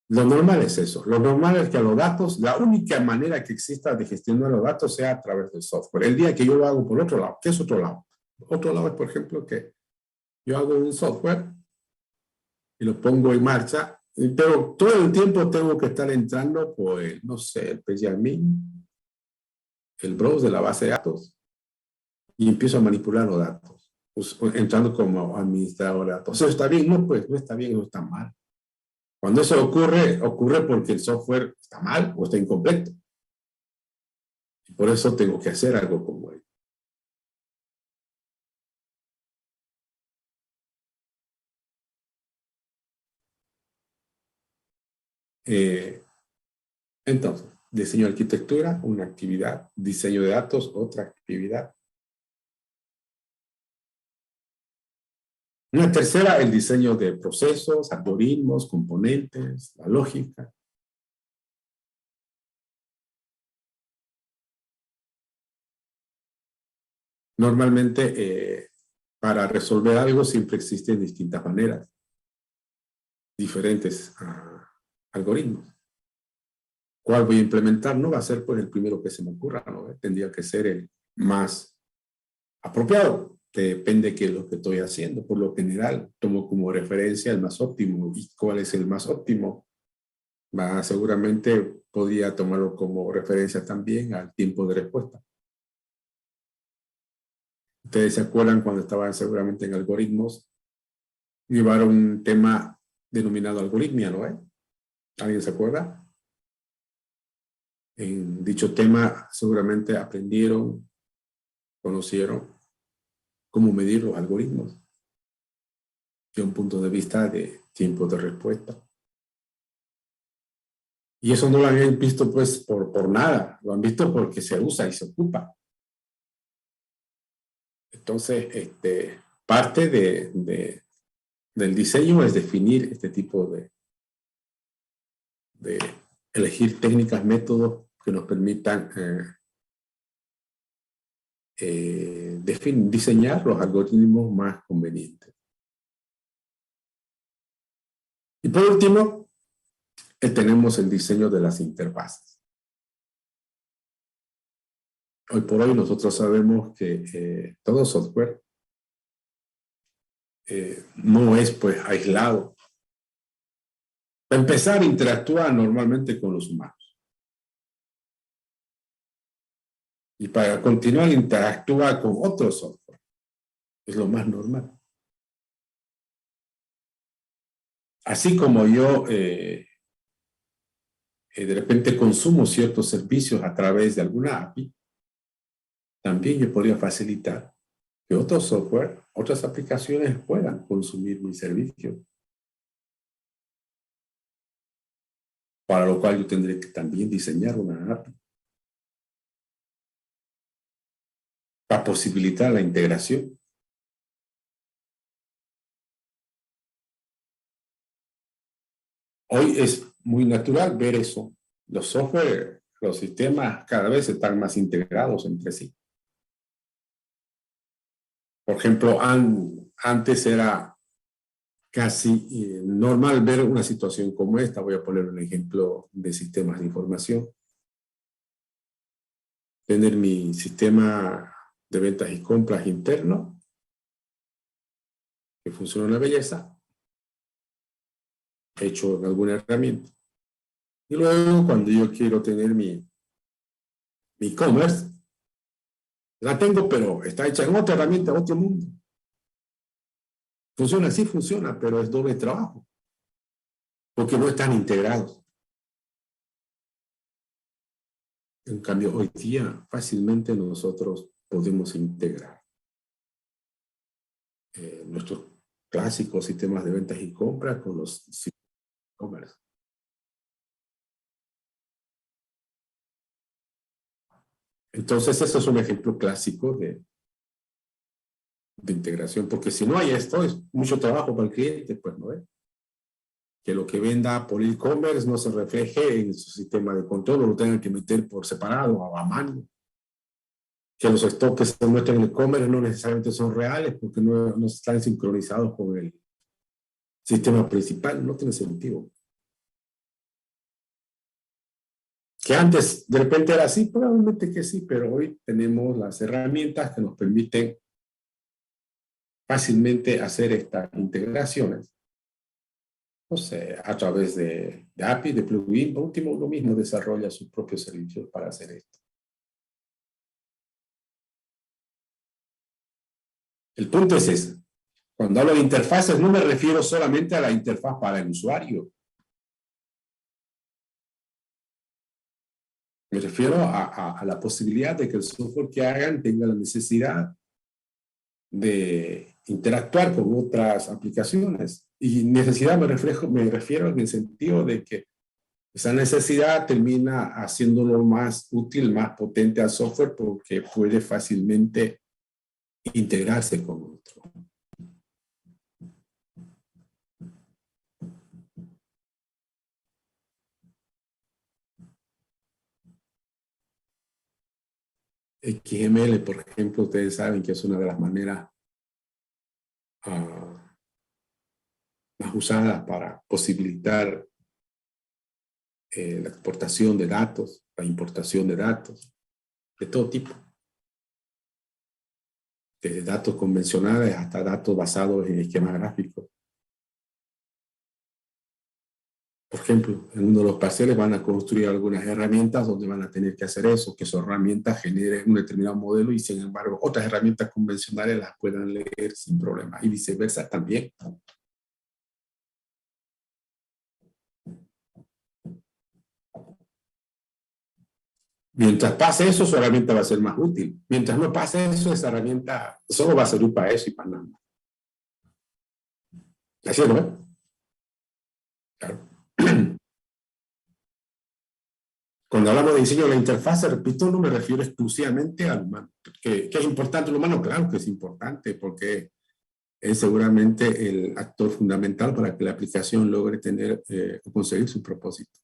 Lo normal es eso. Lo normal es que a los datos, la única manera que exista de gestionar los datos sea a través del software. El día que yo lo hago por otro lado, ¿qué es otro lado? Otro lado es, por ejemplo, que yo hago un software y lo pongo en marcha, pero todo el tiempo tengo que estar entrando por el, no sé, el pGadmin, el browser de la base de datos, y empiezo a manipular los datos, entrando como administrador de datos. ¿Eso está bien? No, pues no está bien, no está mal. Cuando eso ocurre porque el software está mal o está incompleto. Y por eso tengo que hacer algo como ello. Entonces, diseño de arquitectura, una actividad. Diseño de datos, otra actividad. Una tercera, el diseño de procesos, algoritmos, componentes, la lógica. Normalmente, para resolver algo siempre existen distintas maneras, diferentes algoritmos. ¿Cuál voy a implementar? No va a ser pues el primero que se me ocurra, ¿no? Tendría que ser el más apropiado. Depende de qué es lo que estoy haciendo. Por lo general, tomo como referencia el más óptimo. ¿Y cuál es el más óptimo? Seguramente podría tomarlo como referencia también al tiempo de respuesta. Ustedes se acuerdan cuando estaban seguramente en algoritmos, llevaron un tema denominado algoritmia, ¿no? ¿Alguien se acuerda? En dicho tema seguramente aprendieron, conocieron cómo medir los algoritmos de un punto de vista de tiempo de respuesta. Y eso no lo habían visto pues por nada, lo han visto porque se usa y se ocupa. Entonces, parte del diseño es definir este tipo de elegir técnicas, métodos que nos permitan diseñar los algoritmos más convenientes. Y por último, tenemos el diseño de las interfaces. Hoy por hoy nosotros sabemos que todo software no es pues aislado. Para empezar, interactúa normalmente con los humanos. Y para continuar, interactúa con otro software. Es lo más normal. Así como yo de repente consumo ciertos servicios a través de alguna API, también yo podría facilitar que otro software, otras aplicaciones puedan consumir mi servicio. Para lo cual yo tendré que también diseñar una API para posibilitar la integración. Hoy es muy natural ver eso. Los software, los sistemas cada vez están más integrados entre sí. Por ejemplo, antes era casi normal ver una situación como esta. Voy a poner un ejemplo de sistemas de información. Tener mi sistema de ventas y compras interno, que funciona una belleza, hecho en alguna herramienta. Y luego, cuando yo quiero tener mi e-commerce, la tengo, pero está hecha en otra herramienta, en otro mundo. Funciona, sí funciona, pero es doble trabajo, porque no están integrados. En cambio, hoy día fácilmente nosotros podemos integrar nuestros clásicos sistemas de ventas y compras con los sistemas de e-commerce. Entonces, eso es un ejemplo clásico de integración, porque si no hay esto, es mucho trabajo para el cliente, pues no es. Que lo que venda por e-commerce no se refleje en su sistema de control, lo tengan que meter por separado o a mano. Que los stocks que se muestran en e-commerce no necesariamente son reales porque no están sincronizados con el sistema principal, no tiene sentido. Que antes de repente era así, probablemente que sí, pero hoy tenemos las herramientas que nos permiten fácilmente hacer estas integraciones. No sé, a través de API, de plugin, por último, uno mismo desarrolla sus propios servicios para hacer esto. El punto es ese. Cuando hablo de interfaces, no me refiero solamente a la interfaz para el usuario. Me refiero a la posibilidad de que el software que hagan tenga la necesidad de interactuar con otras aplicaciones. Y necesidad me refiero en el sentido de que esa necesidad termina haciéndolo más útil, más potente al software porque puede fácilmente integrarse con otro. XML, por ejemplo, ustedes saben que es una de las maneras más usadas para posibilitar la exportación de datos, la importación de datos, de todo tipo. Desde datos convencionales hasta datos basados en esquemas gráficos. Por ejemplo, en uno de los parciales van a construir algunas herramientas donde van a tener que hacer eso, que esas herramientas generen un determinado modelo y sin embargo otras herramientas convencionales las puedan leer sin problema y viceversa también. Mientras pase eso, su herramienta va a ser más útil. Mientras no pase eso, esa herramienta solo va a servir para eso y para nada. ¿Así es, no? Claro. Cuando hablamos de diseño de la interfaz, repito, no me refiero exclusivamente al humano. ¿Que es importante el humano? Claro que es importante, porque es seguramente el actor fundamental para que la aplicación logre tener o conseguir su propósito.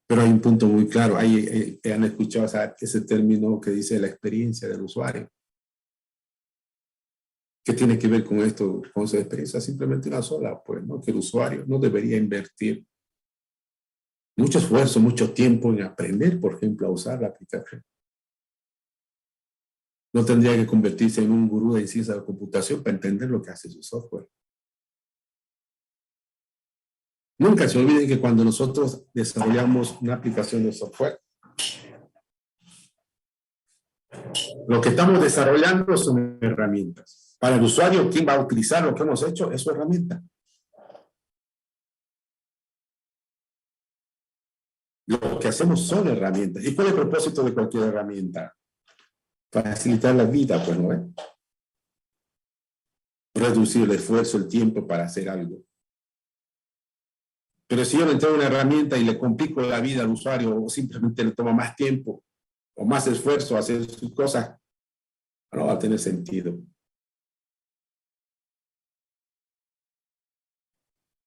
Pero hay un punto muy claro. Han escuchado ese término que dice la experiencia del usuario. ¿Qué tiene que ver con esto? Con su experiencia simplemente una sola, pues, ¿no? Que el usuario no debería invertir mucho esfuerzo, mucho tiempo en aprender, por ejemplo, a usar la aplicación. No tendría que convertirse en un gurú de ciencia de la computación para entender lo que hace su software. Nunca se olviden que cuando nosotros desarrollamos una aplicación de software, lo que estamos desarrollando son herramientas. Para el usuario, quien va a utilizar lo que hemos hecho es su herramienta. Lo que hacemos son herramientas. ¿Y cuál es el propósito de cualquier herramienta? Facilitar la vida, pues, ¿no es? Reducir el esfuerzo, el tiempo para hacer algo. Pero si yo le entrego una herramienta y le complico la vida al usuario o simplemente le toma más tiempo o más esfuerzo a hacer sus cosas, no va a tener sentido.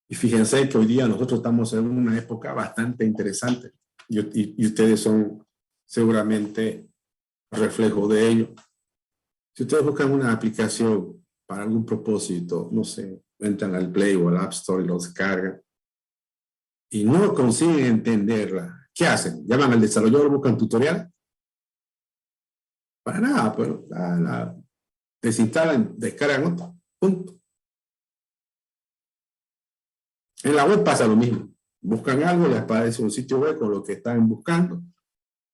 Y fíjense que hoy día nosotros estamos en una época bastante interesante y ustedes son seguramente reflejo de ello. Si ustedes buscan una aplicación para algún propósito, no sé, entran al Play o al App Store y lo descargan y no consiguen entenderla, ¿qué hacen? ¿Llaman al desarrollador, buscan tutorial? Para nada, pues la desinstalan, descargan otro, punto. En la web pasa lo mismo. Buscan algo, les aparece un sitio web con lo que están buscando.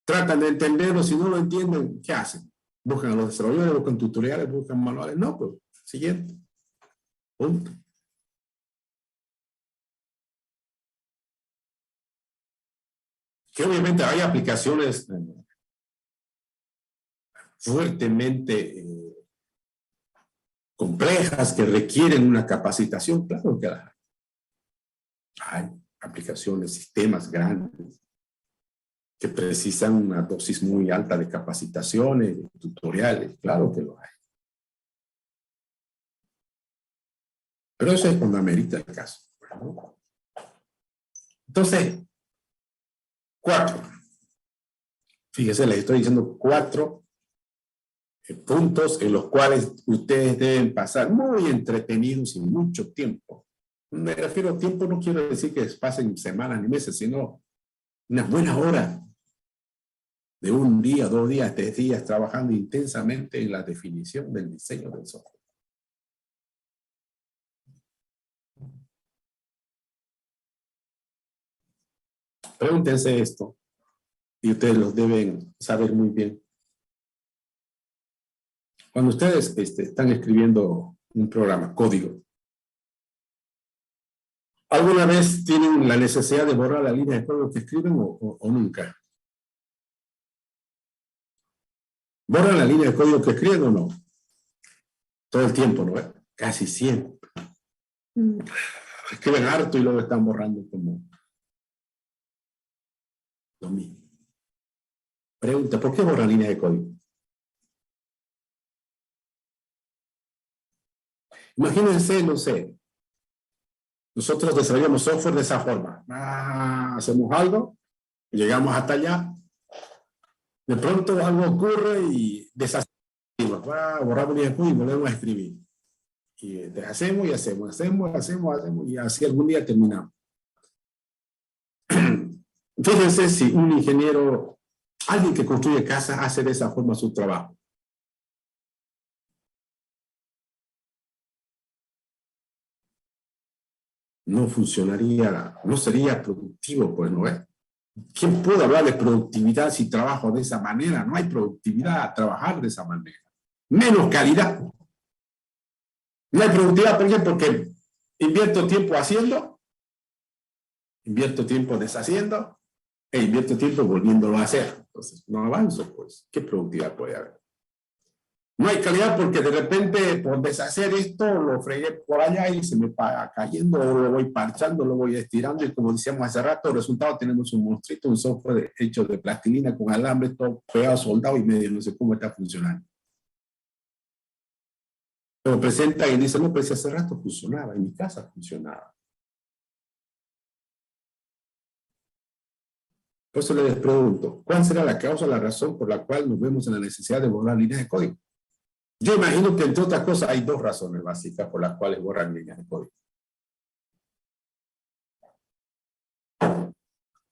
Tratan de entenderlo, si no lo entienden, ¿qué hacen? Buscan a los desarrolladores, buscan tutoriales, buscan manuales. No, pues, siguiente. Punto. Que obviamente hay aplicaciones fuertemente complejas que requieren una capacitación, claro que las hay. Hay aplicaciones, sistemas grandes que precisan una dosis muy alta de capacitaciones, de tutoriales, claro que lo hay. Pero eso es cuando amerita el caso. Entonces, 4. Fíjense, les estoy diciendo 4 puntos en los cuales ustedes deben pasar muy entretenidos y mucho tiempo. Me refiero a tiempo, no quiero decir que pasen semanas ni meses, sino unas buenas horas de 1 día, 2 días, 3 días trabajando intensamente en la definición del diseño del software. Pregúntense esto y ustedes lo deben saber muy bien. Cuando ustedes están escribiendo un programa, código, ¿alguna vez tienen la necesidad de borrar la línea de código que escriben o nunca? ¿Borran la línea de código que escriben o no? Todo el tiempo, ¿no? Casi siempre. Escriben harto y luego están borrando como lo mismo. Pregunta, ¿por qué borran línea de código? Imagínense, no sé, nosotros desarrollamos software de esa forma. Hacemos algo, llegamos hasta allá, de pronto algo ocurre y deshacemos. Borramos línea de código y volvemos a escribir. Y deshacemos y hacemos y así algún día terminamos. Fíjense si un ingeniero, alguien que construye casas, hace de esa forma su trabajo. No funcionaría, no sería productivo, pues, ¿no es? ¿Quién puede hablar de productividad si trabajo de esa manera? No hay productividad a trabajar de esa manera. Menos calidad. No hay productividad, ¿por qué? Porque invierto tiempo haciendo, invierto tiempo deshaciendo, e invierto tiempo volviéndolo a hacer. Entonces, no avanzo, pues. ¿Qué productividad puede haber? No hay calidad porque de repente por deshacer esto lo fregué por allá y se me va cayendo, o lo voy parchando, lo voy estirando y como decíamos hace rato, el resultado tenemos un monstruito, un software hecho de plastilina con alambre, todo pegado, soldado y medio, no sé cómo está funcionando. Lo presenta y dice, no, pues hace rato funcionaba, en mi casa funcionaba. Por eso les pregunto, ¿cuál será la causa, la razón por la cual nos vemos en la necesidad de borrar líneas de código? Yo imagino que entre otras cosas hay 2 razones básicas por las cuales borran líneas de código.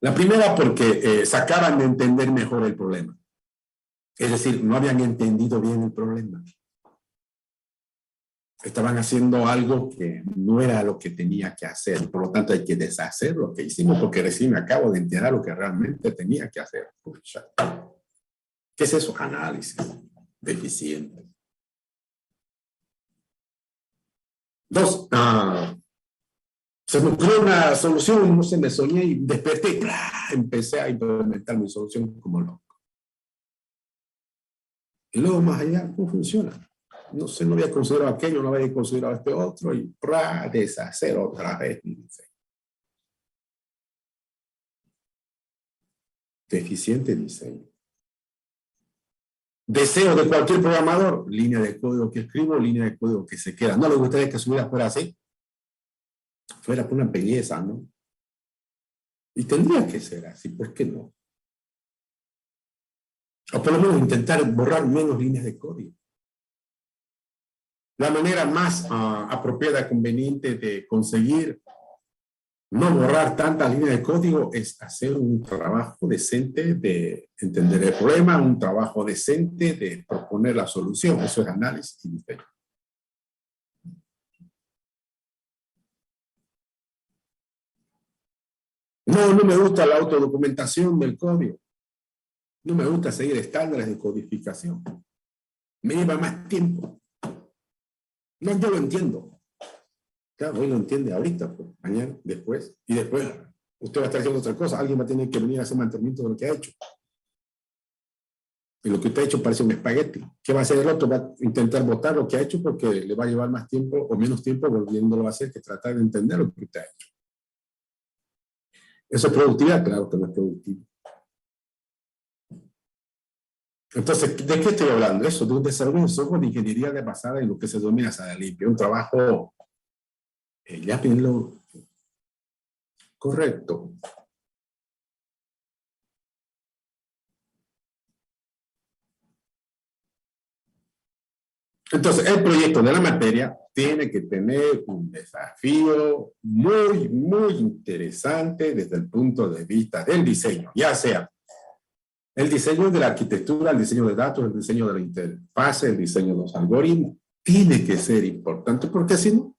La primera porque se acaban de entender mejor el problema. Es decir, no habían entendido bien el problema. Estaban haciendo algo que no era lo que tenía que hacer. Por lo tanto, hay que deshacer lo que hicimos porque recién me acabo de enterar lo que realmente tenía que hacer. Pucha. ¿Qué es eso? Análisis deficiente. 2. Se me ocurrió una solución, no sé, me soñé y desperté y ¡plá! Empecé a implementar mi solución como loco. Y luego más allá, ¿cómo funciona? No sé, no había considerado aquello, no había considerado este otro y ¡plá! Deshacer otra vez. Deficiente diseño. Deseo de cualquier programador, línea de código que escribo, línea de código que se queda. ¿No le gustaría que su vida fuera así? Fuera por una belleza, ¿no? Y tendría que ser así, ¿por qué no? O por lo menos intentar borrar menos líneas de código. La manera más apropiada, conveniente de conseguir no borrar tantas líneas de código es hacer un trabajo decente de entender el problema, un trabajo decente de proponer la solución. Eso es análisis y diseño. No, no me gusta la autodocumentación del código. No me gusta seguir estándares de codificación. Me lleva más tiempo. No, yo lo entiendo. Claro, hoy lo entiende ahorita, pues, mañana, después. Y después usted va a estar haciendo otra cosa. Alguien va a tener que venir a hacer mantenimiento de lo que ha hecho. Y lo que usted ha hecho parece un espagueti. ¿Qué va a hacer el otro? Va a intentar botar lo que ha hecho porque le va a llevar más tiempo o menos tiempo volviéndolo a hacer que tratar de entender lo que usted ha hecho. ¿Eso es productividad? Claro que no es productivo. Entonces, ¿de qué estoy hablando? Eso, de un desarrollo de software de ingeniería de basada en lo que se denomina sala limpia. Un trabajo, ya lo correcto. Entonces, el proyecto de la materia tiene que tener un desafío muy, muy interesante desde el punto de vista del diseño, ya sea el diseño de la arquitectura, el diseño de datos, el diseño de la interfaz, el diseño de los algoritmos, tiene que ser importante, porque si no,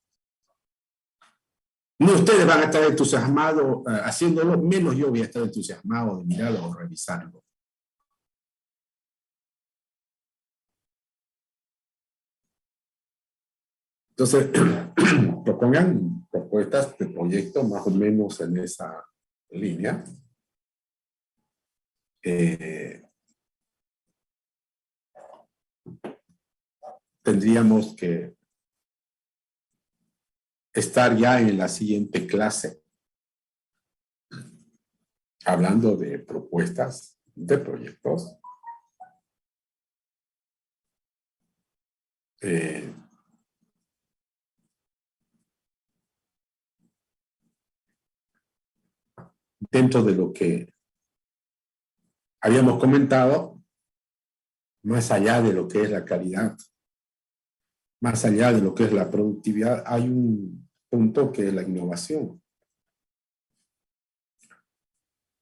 no ustedes van a estar entusiasmados haciéndolo, menos yo voy a estar entusiasmado de mirarlo o revisarlo. Entonces, propongan propuestas de proyecto más o menos en esa línea. Tendríamos que estar ya en la siguiente clase hablando de propuestas de proyectos. Dentro de lo que habíamos comentado, más allá de lo que es la calidad, más allá de lo que es la productividad, hay un punto que es la innovación.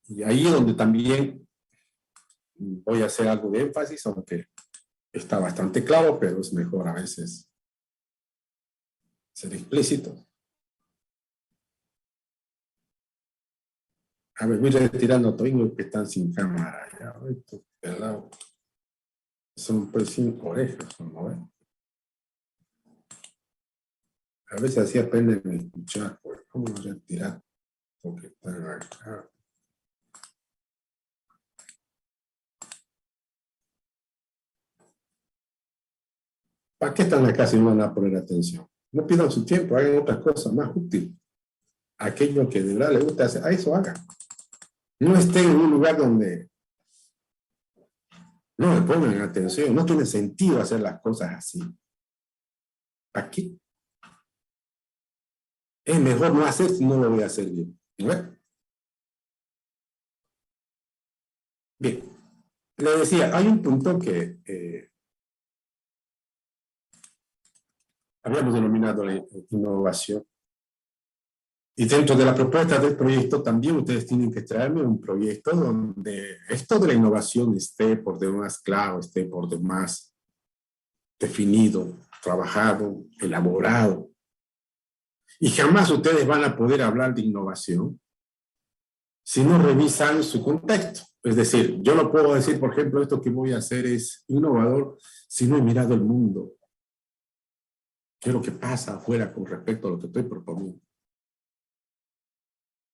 Y ahí es donde también voy a hacer algo de énfasis, aunque está bastante claro, pero es mejor a veces ser explícito. A ver, voy retirando a todos los que están sin cámara. Ya, esto, ¿verdad? Son pues 5 orejas, ¿no? A veces así aprenden a escuchar, pues, ¿cómo retirar? Porque están acá. ¿Para qué están acá si no van a poner atención? No pidan su tiempo, hagan otras cosas más útiles. Aquello que de verdad les gusta hacer, a eso hagan. No estén en un lugar donde no me pongan atención, no tiene sentido hacer las cosas así. Aquí es mejor no hacer si no lo voy a hacer bien. ¿No? Bien, le decía, hay un punto que habíamos denominado la innovación. Y dentro de la propuesta del proyecto también ustedes tienen que traerme un proyecto donde esto de la innovación esté por demás claro, esté por demás definido, trabajado, elaborado. Y jamás ustedes van a poder hablar de innovación si no revisan su contexto. Es decir, yo no puedo decir, por ejemplo, esto que voy a hacer es innovador si no he mirado el mundo. ¿Qué es lo que pasa afuera con respecto a lo que estoy proponiendo?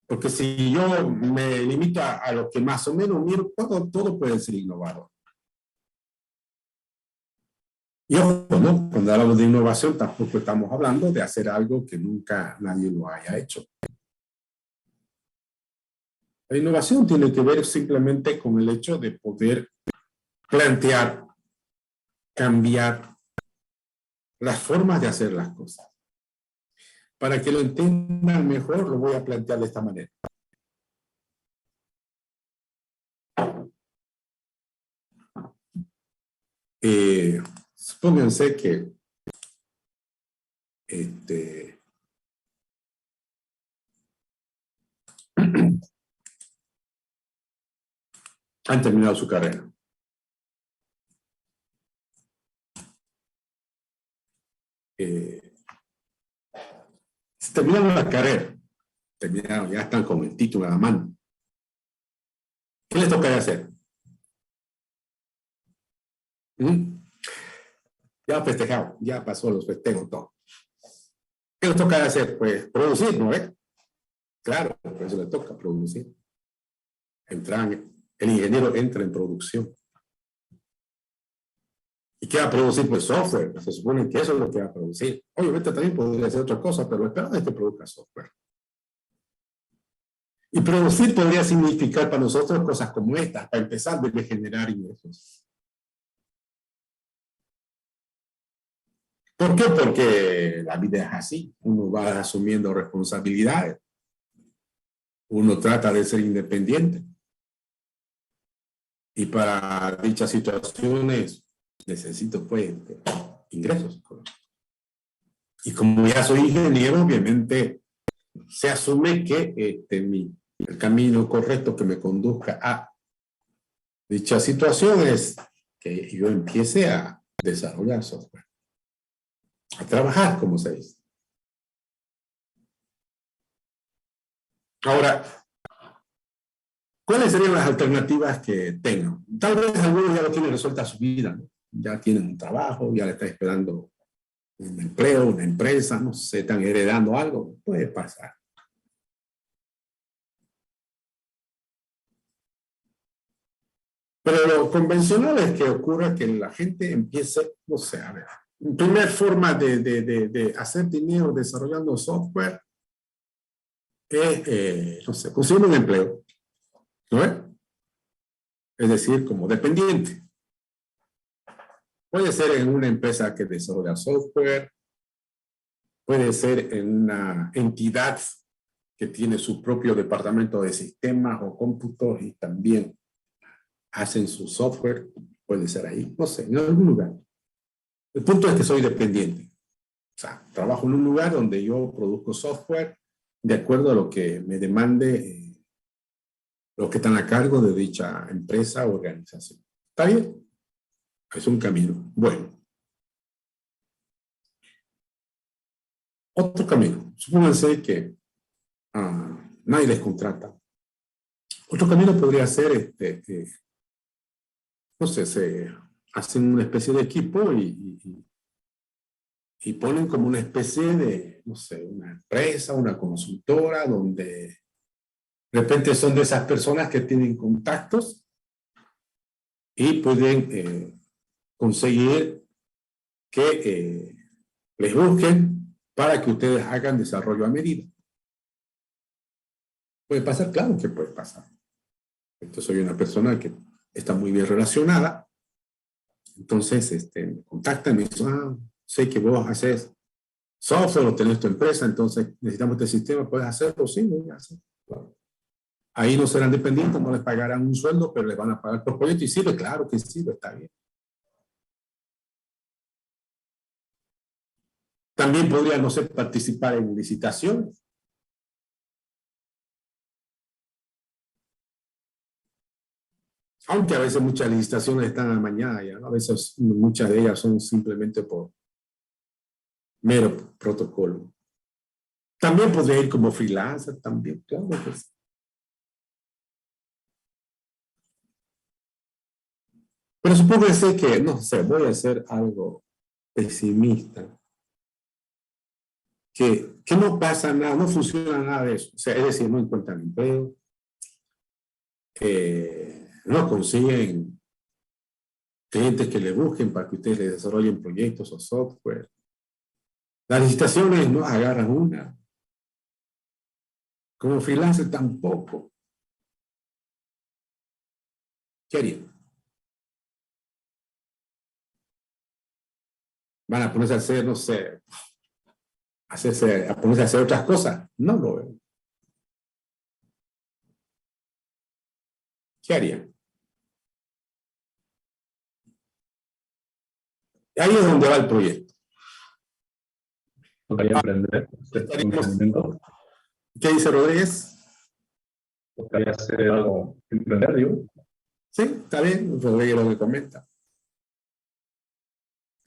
Porque si yo me limito a lo que más o menos miro, todo puede ser innovador. Y ojo, ¿no? Cuando hablamos de innovación, tampoco estamos hablando de hacer algo que nunca nadie lo haya hecho. La innovación tiene que ver simplemente con el hecho de poder plantear, cambiar las formas de hacer las cosas. Para que lo entiendan mejor, lo voy a plantear de esta manera. Supónganse que han terminado su carrera. Si terminaron la carrera, terminaron, ya están con el título en la mano. ¿Qué les toca hacer? Ya festejado, ya pasó los festejos, todo. ¿Qué les toca hacer? Pues producir, ¿no es? Claro, por eso le toca producir. El ingeniero entra en producción. ¿Y qué va a producir? Pues software. Se supone que eso es lo que va a producir. Obviamente también podría hacer otra cosa, pero lo esperado es que produzca software. Y producir podría significar para nosotros cosas como estas, para empezar, debe generar ingresos. ¿Por qué? Porque la vida es así. Uno va asumiendo responsabilidades. Uno trata de ser independiente. Y para dichas situaciones necesito, pues, ingresos. Y como ya soy ingeniero, obviamente, se asume que el camino correcto que me conduzca a dicha situación es que yo empiece a desarrollar software, a trabajar, como se dice. Ahora, ¿cuáles serían las alternativas que tengan? Tal vez algunos ya lo tienen resuelta su vida, ¿no? Ya tienen un trabajo, ya le está esperando un empleo, una empresa, no sé, están heredando algo, puede pasar. Pero lo convencional es que ocurra que la gente empiece, no sé, a ver, primera forma de hacer dinero desarrollando software es, no sé, conseguir un empleo, ¿no es? Es decir, como dependiente. Puede ser en una empresa que desarrolla software, puede ser en una entidad que tiene su propio departamento de sistemas o cómputos y también hacen su software, puede ser ahí, no sé, en algún lugar. El punto es que soy dependiente. O sea, trabajo en un lugar donde yo produzco software de acuerdo a lo que me demande los que están a cargo de dicha empresa o organización. ¿Está bien? Es un camino. Bueno. Otro camino. Supónganse que nadie les contrata. Otro camino podría ser, no sé, se hacen una especie de equipo y ponen como una especie de, no sé, una empresa, una consultora, donde de repente son de esas personas que tienen contactos y pueden conseguir que les busquen para que ustedes hagan desarrollo a medida. ¿Puede pasar? Claro que puede pasar. Entonces soy una persona que está muy bien relacionada, entonces me contactan y me dicen, sé que vos haces software o tenés tu empresa, entonces necesitamos este sistema, ¿puedes hacerlo? Sí, voy a hacer. Claro. Ahí no serán dependientes, no les pagarán un sueldo, pero les van a pagar por proyecto y sirve, claro que sirve, está bien. También podría, no sé, participar en licitaciones. Aunque a veces muchas licitaciones están a la mañana ya, ¿no? A veces muchas de ellas son simplemente por mero protocolo. También podría ir como freelancer, también, claro que sí. Pero supongo que, no sé, voy a hacer algo pesimista. que no pasa nada, no funciona nada de eso. O sea, es decir, no encuentran empleo, no consiguen clientes que le busquen para que ustedes les desarrollen proyectos o software. Las licitaciones no agarran una. Como freelancer tampoco. ¿Qué harían? ¿Van a ponerse a hacer, no sé, a ponerse a hacer otras cosas? No lo veo. ¿Qué harían? Ahí es donde va el proyecto. Tocaría emprender, hacer un emprendimiento. ¿Qué dice Rodríguez? Tocaría hacer algo, emprender, digo. Sí, está bien, Rodríguez lo que comenta.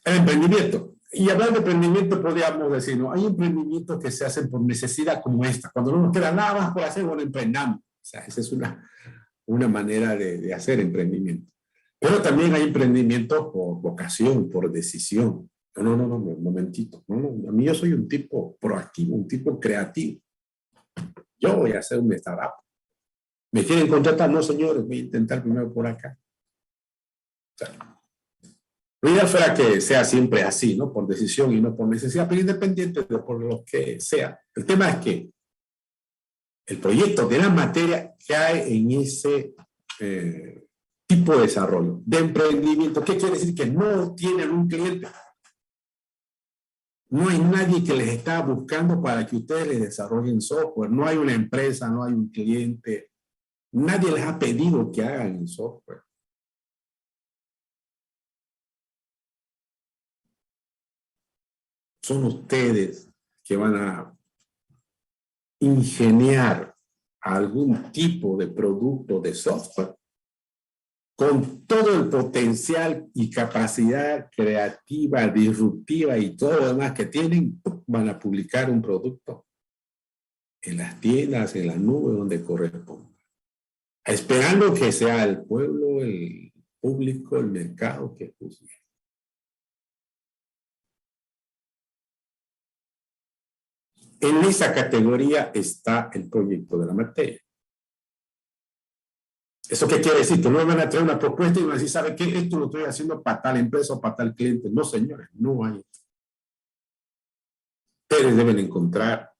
El emprendimiento. Y hablando de emprendimiento, podríamos decir, ¿no? Hay emprendimientos que se hacen por necesidad como esta. Cuando no nos queda nada más por hacer, bueno, emprendamos. O sea, esa es una manera de hacer emprendimiento. Pero también hay emprendimientos por vocación, por decisión. No, un momentito. No, a mí yo soy un tipo proactivo, un tipo creativo. Yo voy a hacer un startup. ¿Me quieren contratar? No, señores, voy a intentar primero por acá. O sea, lo ideal fuera que sea siempre así, ¿no? Por decisión y no por necesidad, pero independiente de por lo que sea. El tema es que el proyecto de la materia cae en ese tipo de desarrollo, de emprendimiento. ¿Qué quiere decir? Que no tienen un cliente. No hay nadie que les está buscando para que ustedes les desarrollen software. No hay una empresa, no hay un cliente. Nadie les ha pedido que hagan el software. Son ustedes que van a ingeniar algún tipo de producto de software con todo el potencial y capacidad creativa, disruptiva y todo lo demás que tienen. Van a publicar un producto en las tiendas, en la nube, donde corresponda, esperando que sea el pueblo, el público, el mercado que juzgue. En esa categoría está el proyecto de la materia. ¿Eso qué quiere decir? Que no me van a traer una propuesta y van a decir, ¿sabe qué? Esto lo estoy haciendo para tal empresa o para tal cliente. No, señores, no hay. Ustedes deben encontrar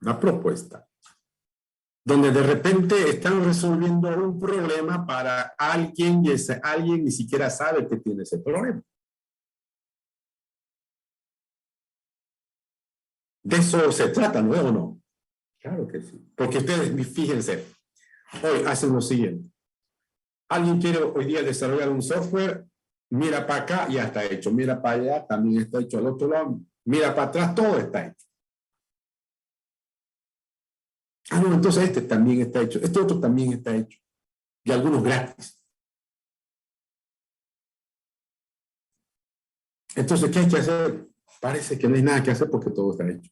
una propuesta donde de repente están resolviendo un problema para alguien y ese alguien ni siquiera sabe que tiene ese problema. De eso se trata, ¿no? ¿O no? Claro que sí. Porque ustedes, fíjense, hoy hacen lo siguiente. Alguien quiere hoy día desarrollar un software, mira para acá, ya está hecho. Mira para allá, también está hecho. Al otro lado, mira para atrás, todo está hecho. Ah, no, entonces este también está hecho. Este otro también está hecho. Y algunos gratis. Entonces, ¿qué hay que hacer? Parece que no hay nada que hacer porque todo está hecho.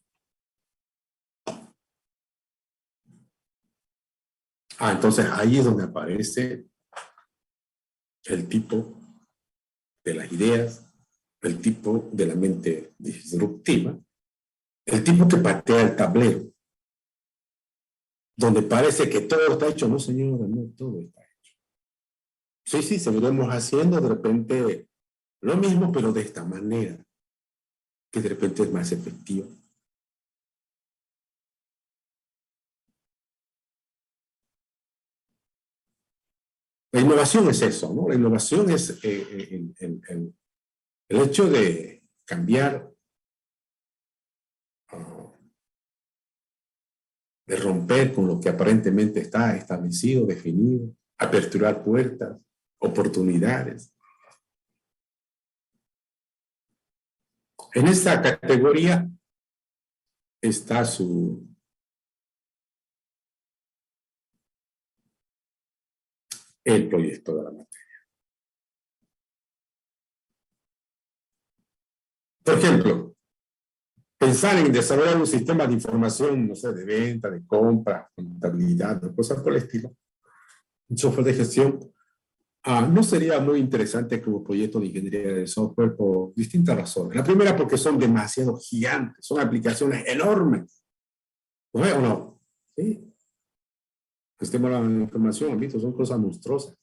Ah, entonces ahí es donde aparece el tipo de las ideas, el tipo de la mente disruptiva, el tipo que patea el tablero, donde parece que todo está hecho. No, señora, no, todo está hecho. Sí, seguiremos haciendo de repente lo mismo, pero de esta manera, que de repente es más efectivo. La innovación es eso, ¿no? La innovación es el hecho de cambiar, de romper con lo que aparentemente está establecido, definido, aperturar puertas, oportunidades. En esta categoría está el proyecto de la materia. Por ejemplo, pensar en desarrollar un sistema de información, no sé, de venta, de compra, contabilidad, cosas por el estilo, un software de gestión, No sería muy interesante como proyecto de ingeniería de software por distintas razones. La primera, porque son demasiado gigantes, son aplicaciones enormes. ¿No es o no? Sí. Sistema de la información, ¿han visto? Son cosas monstruosas.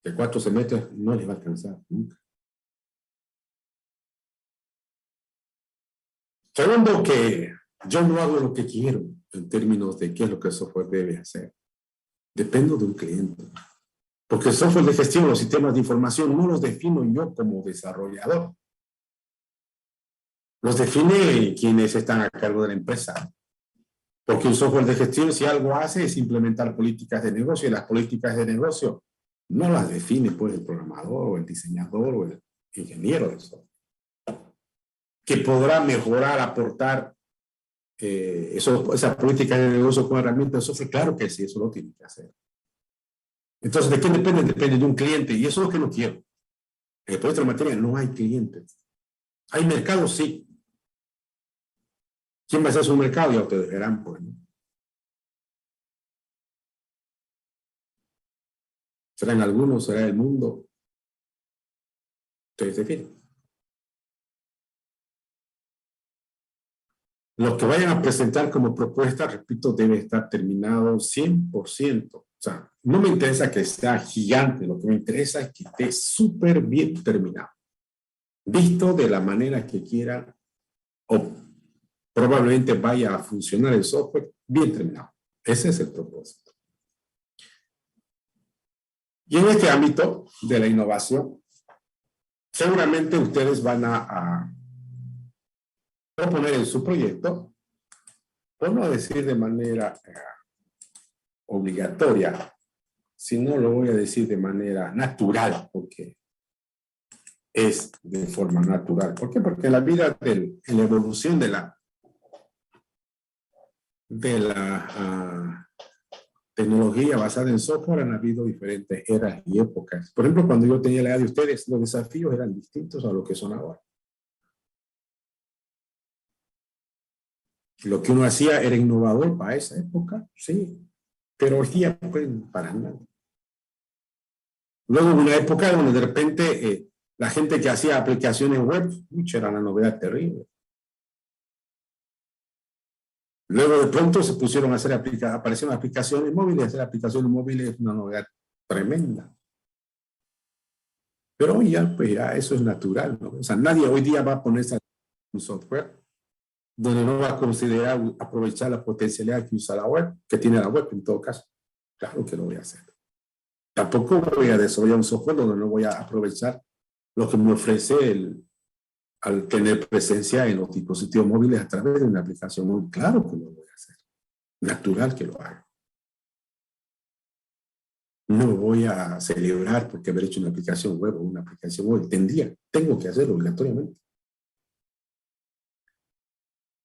De 4 semestres no les va a alcanzar nunca. Segundo, que yo no hago lo que quiero en términos de qué es lo que el software debe hacer. Dependo de un cliente. Porque el software de gestión, los sistemas de información, no los defino yo como desarrollador. Los define quienes están a cargo de la empresa. Porque un software de gestión, si algo hace, es implementar políticas de negocio, y las políticas de negocio no las define pues el programador o el diseñador o el ingeniero del software. Que podrá mejorar, aportar esa política de negocio con herramientas de software, claro que sí, eso lo tiene que hacer. Entonces, ¿de qué depende? Depende de un cliente, y eso es lo que no quiero. En el proyecto de materia no hay clientes. ¿Hay mercado? Sí. ¿Quién va a hacer su mercado? Ya ustedes verán, pues, ¿no? ¿Serán algunos? ¿Será el mundo? Ustedes definen. Lo que vayan a presentar como propuesta, repito, debe estar terminado 100%. O sea, no me interesa que sea gigante, lo que me interesa es que esté súper bien terminado. Visto de la manera que quiera, o probablemente vaya a funcionar el software bien terminado. Ese es el propósito. Y en este ámbito de la innovación, seguramente ustedes van a proponer en su proyecto, por no decir de manera obligatoria, sino lo voy a decir de manera natural, porque es de forma natural. ¿Por qué? Porque en la vida, en la evolución de la tecnología basada en software han habido diferentes eras y épocas. Por ejemplo, cuando yo tenía la edad de ustedes, los desafíos eran distintos a lo que son ahora. Lo que uno hacía era innovador para esa época, sí, pero hoy día pues, para nada. Luego hubo una época donde de repente la gente que hacía aplicaciones web, era una novedad terrible. Luego de pronto se pusieron a hacer aparecieron aplicaciones móviles, hacer aplicaciones móviles es una novedad tremenda. Pero hoy ya, pues ya eso es natural, ¿no? O sea, nadie hoy día va a ponerse un software donde no va a considerar aprovechar la potencialidad que usa la web, que tiene la web en todo caso. Claro que lo voy a hacer. Tampoco voy a desarrollar un software donde no voy a aprovechar lo que me ofrece al tener presencia en los dispositivos móviles a través de una aplicación móvil. Claro que lo voy a hacer. Natural que lo haga. No voy a celebrar porque haber hecho una aplicación web o una aplicación móvil. Tengo que hacerlo obligatoriamente.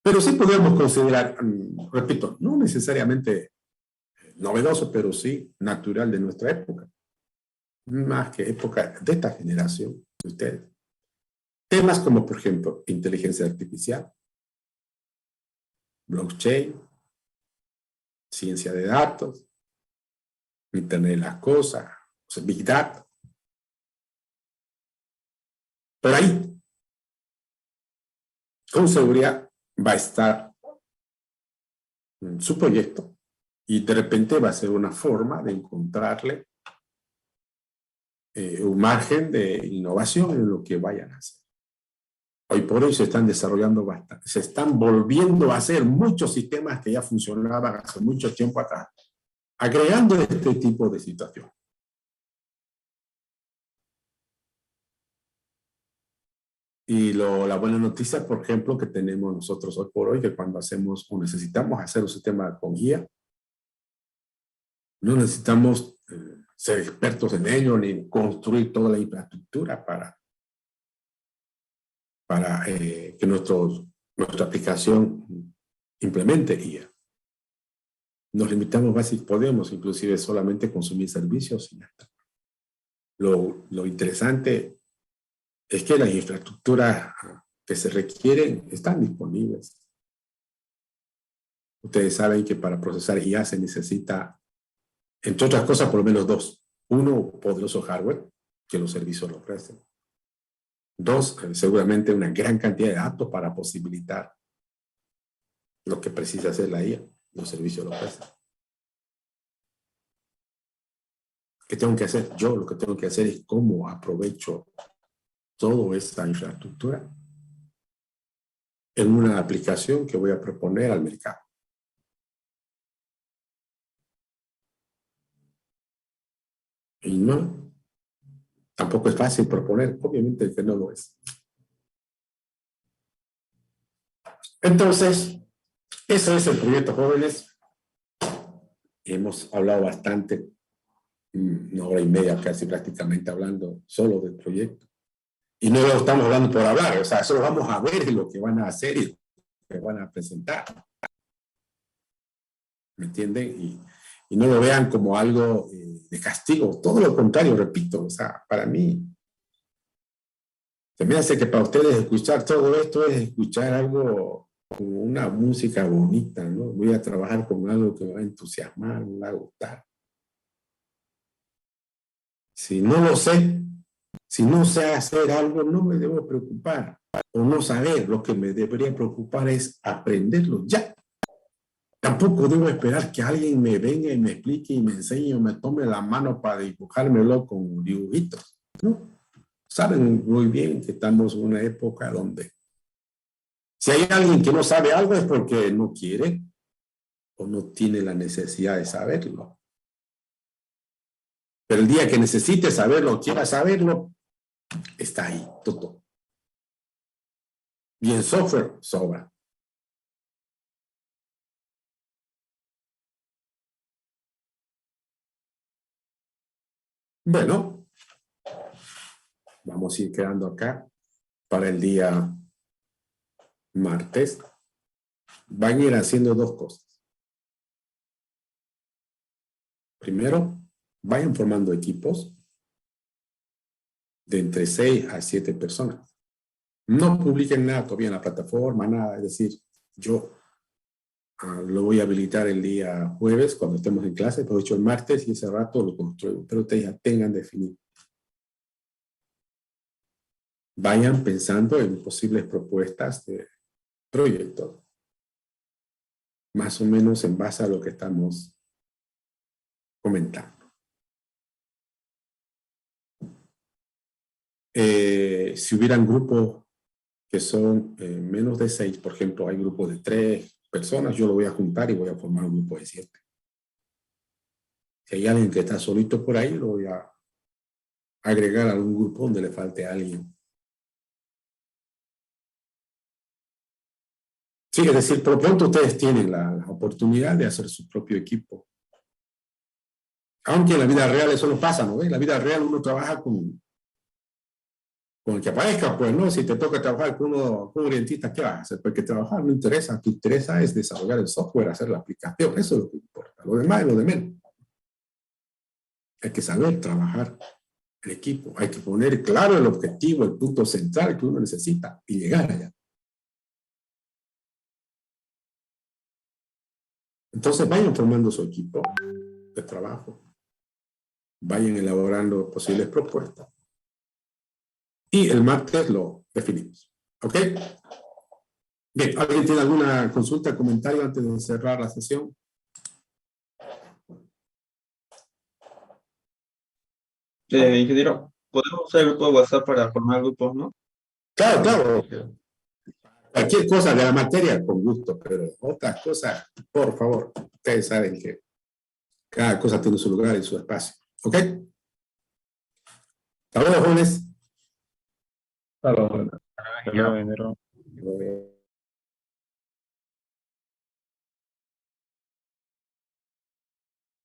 Pero sí podemos considerar, repito, no necesariamente novedoso, pero sí natural de nuestra época. Más que época de esta generación de ustedes. Temas como, por ejemplo, inteligencia artificial, blockchain, ciencia de datos, Internet de las cosas, o sea, Big Data. Por ahí, con seguridad, va a estar su proyecto y de repente va a ser una forma de encontrarle un margen de innovación en lo que vayan a hacer. Hoy por hoy se están desarrollando bastante, se están volviendo a hacer muchos sistemas que ya funcionaban hace mucho tiempo atrás, agregando este tipo de situación. Y la buena noticia, por ejemplo, que tenemos nosotros hoy por hoy, que cuando hacemos o necesitamos hacer un sistema con guía, no necesitamos ser expertos en ello ni construir toda la infraestructura para que nuestra aplicación implemente IA. Nos limitamos básicamente, podemos inclusive solamente consumir servicios y ya está. Lo interesante es que las infraestructuras que se requieren están disponibles. Ustedes saben que para procesar IA se necesita, entre otras cosas, por lo menos 2. Uno, poderoso hardware, que los servicios lo ofrecen. Dos, seguramente una gran cantidad de datos para posibilitar lo que precisa hacer la IA. Los servicios lo ofrecen. ¿Qué tengo que hacer? Yo lo que tengo que hacer es cómo aprovecho toda esta infraestructura en una aplicación que voy a proponer al mercado. Y no, tampoco es fácil proponer, obviamente que no lo es. Entonces, eso es el proyecto Jóvenes. Hemos hablado bastante, una hora y media casi prácticamente hablando solo del proyecto. Y no lo estamos hablando por hablar, o sea, solo vamos a ver lo que van a hacer y lo que van a presentar. ¿Me entienden? Y no lo vean como algo de castigo, todo lo contrario, repito, o sea, para mí, se me hace que para ustedes escuchar todo esto es escuchar algo como una música bonita, ¿no? Voy a trabajar con algo que me va a entusiasmar, me va a gustar. Si no lo sé, si no sé hacer algo, no me debo preocupar o no saber. Lo que me debería preocupar es aprenderlo ya. Tampoco debo esperar que alguien me venga y me explique y me enseñe o me tome la mano para dibujármelo con dibujitos, ¿no? Saben muy bien que estamos en una época donde si hay alguien que no sabe algo es porque no quiere o no tiene la necesidad de saberlo. Pero el día que necesite saberlo o quiera saberlo, está ahí, todo. Y en software sobra. Bueno, vamos a ir quedando acá para el día martes. Van a ir haciendo dos cosas. Primero, vayan formando equipos de entre 6 a 7 personas. No publiquen nada todavía en la plataforma, nada. Es decir, yo lo voy a habilitar el día jueves cuando estemos en clase, pero hecho el martes y ese rato lo construyo. Pero ustedes ya tengan definido. Vayan pensando en posibles propuestas de proyectos, más o menos en base a lo que estamos comentando. Si hubieran grupos que son menos de 6, por ejemplo, hay grupos de 3 personas, yo lo voy a juntar y voy a formar un grupo de 7. Si hay alguien que está solito por ahí, lo voy a agregar a algún grupo donde le falte a alguien. Sí, es decir, por lo pronto ustedes tienen la oportunidad de hacer su propio equipo. Aunque en la vida real eso no pasa, ¿no? En la vida real uno trabaja con el que aparezca, pues, ¿no? Si te toca trabajar con un orientista, ¿qué vas a hacer? Porque trabajar no interesa. Lo que interesa es desarrollar el software, hacer la aplicación. Eso es lo que importa. Lo demás es lo de menos. Hay que saber trabajar el equipo. Hay que poner claro el objetivo, el punto central que uno necesita y llegar allá. Entonces vayan formando su equipo de trabajo. Vayan elaborando posibles propuestas. Y el martes lo definimos. ¿Ok? Bien, ¿alguien tiene alguna consulta, comentario antes de cerrar la sesión? Ingeniero, podemos usar el grupo de WhatsApp para formar grupos, ¿no? Claro, claro. Cualquier cosa de la materia, con gusto, pero otras cosas, por favor, ustedes saben que cada cosa tiene su lugar y su espacio. ¿Ok? Hasta luego, jóvenes. Hasta luego. Ingeniero. Muy bien.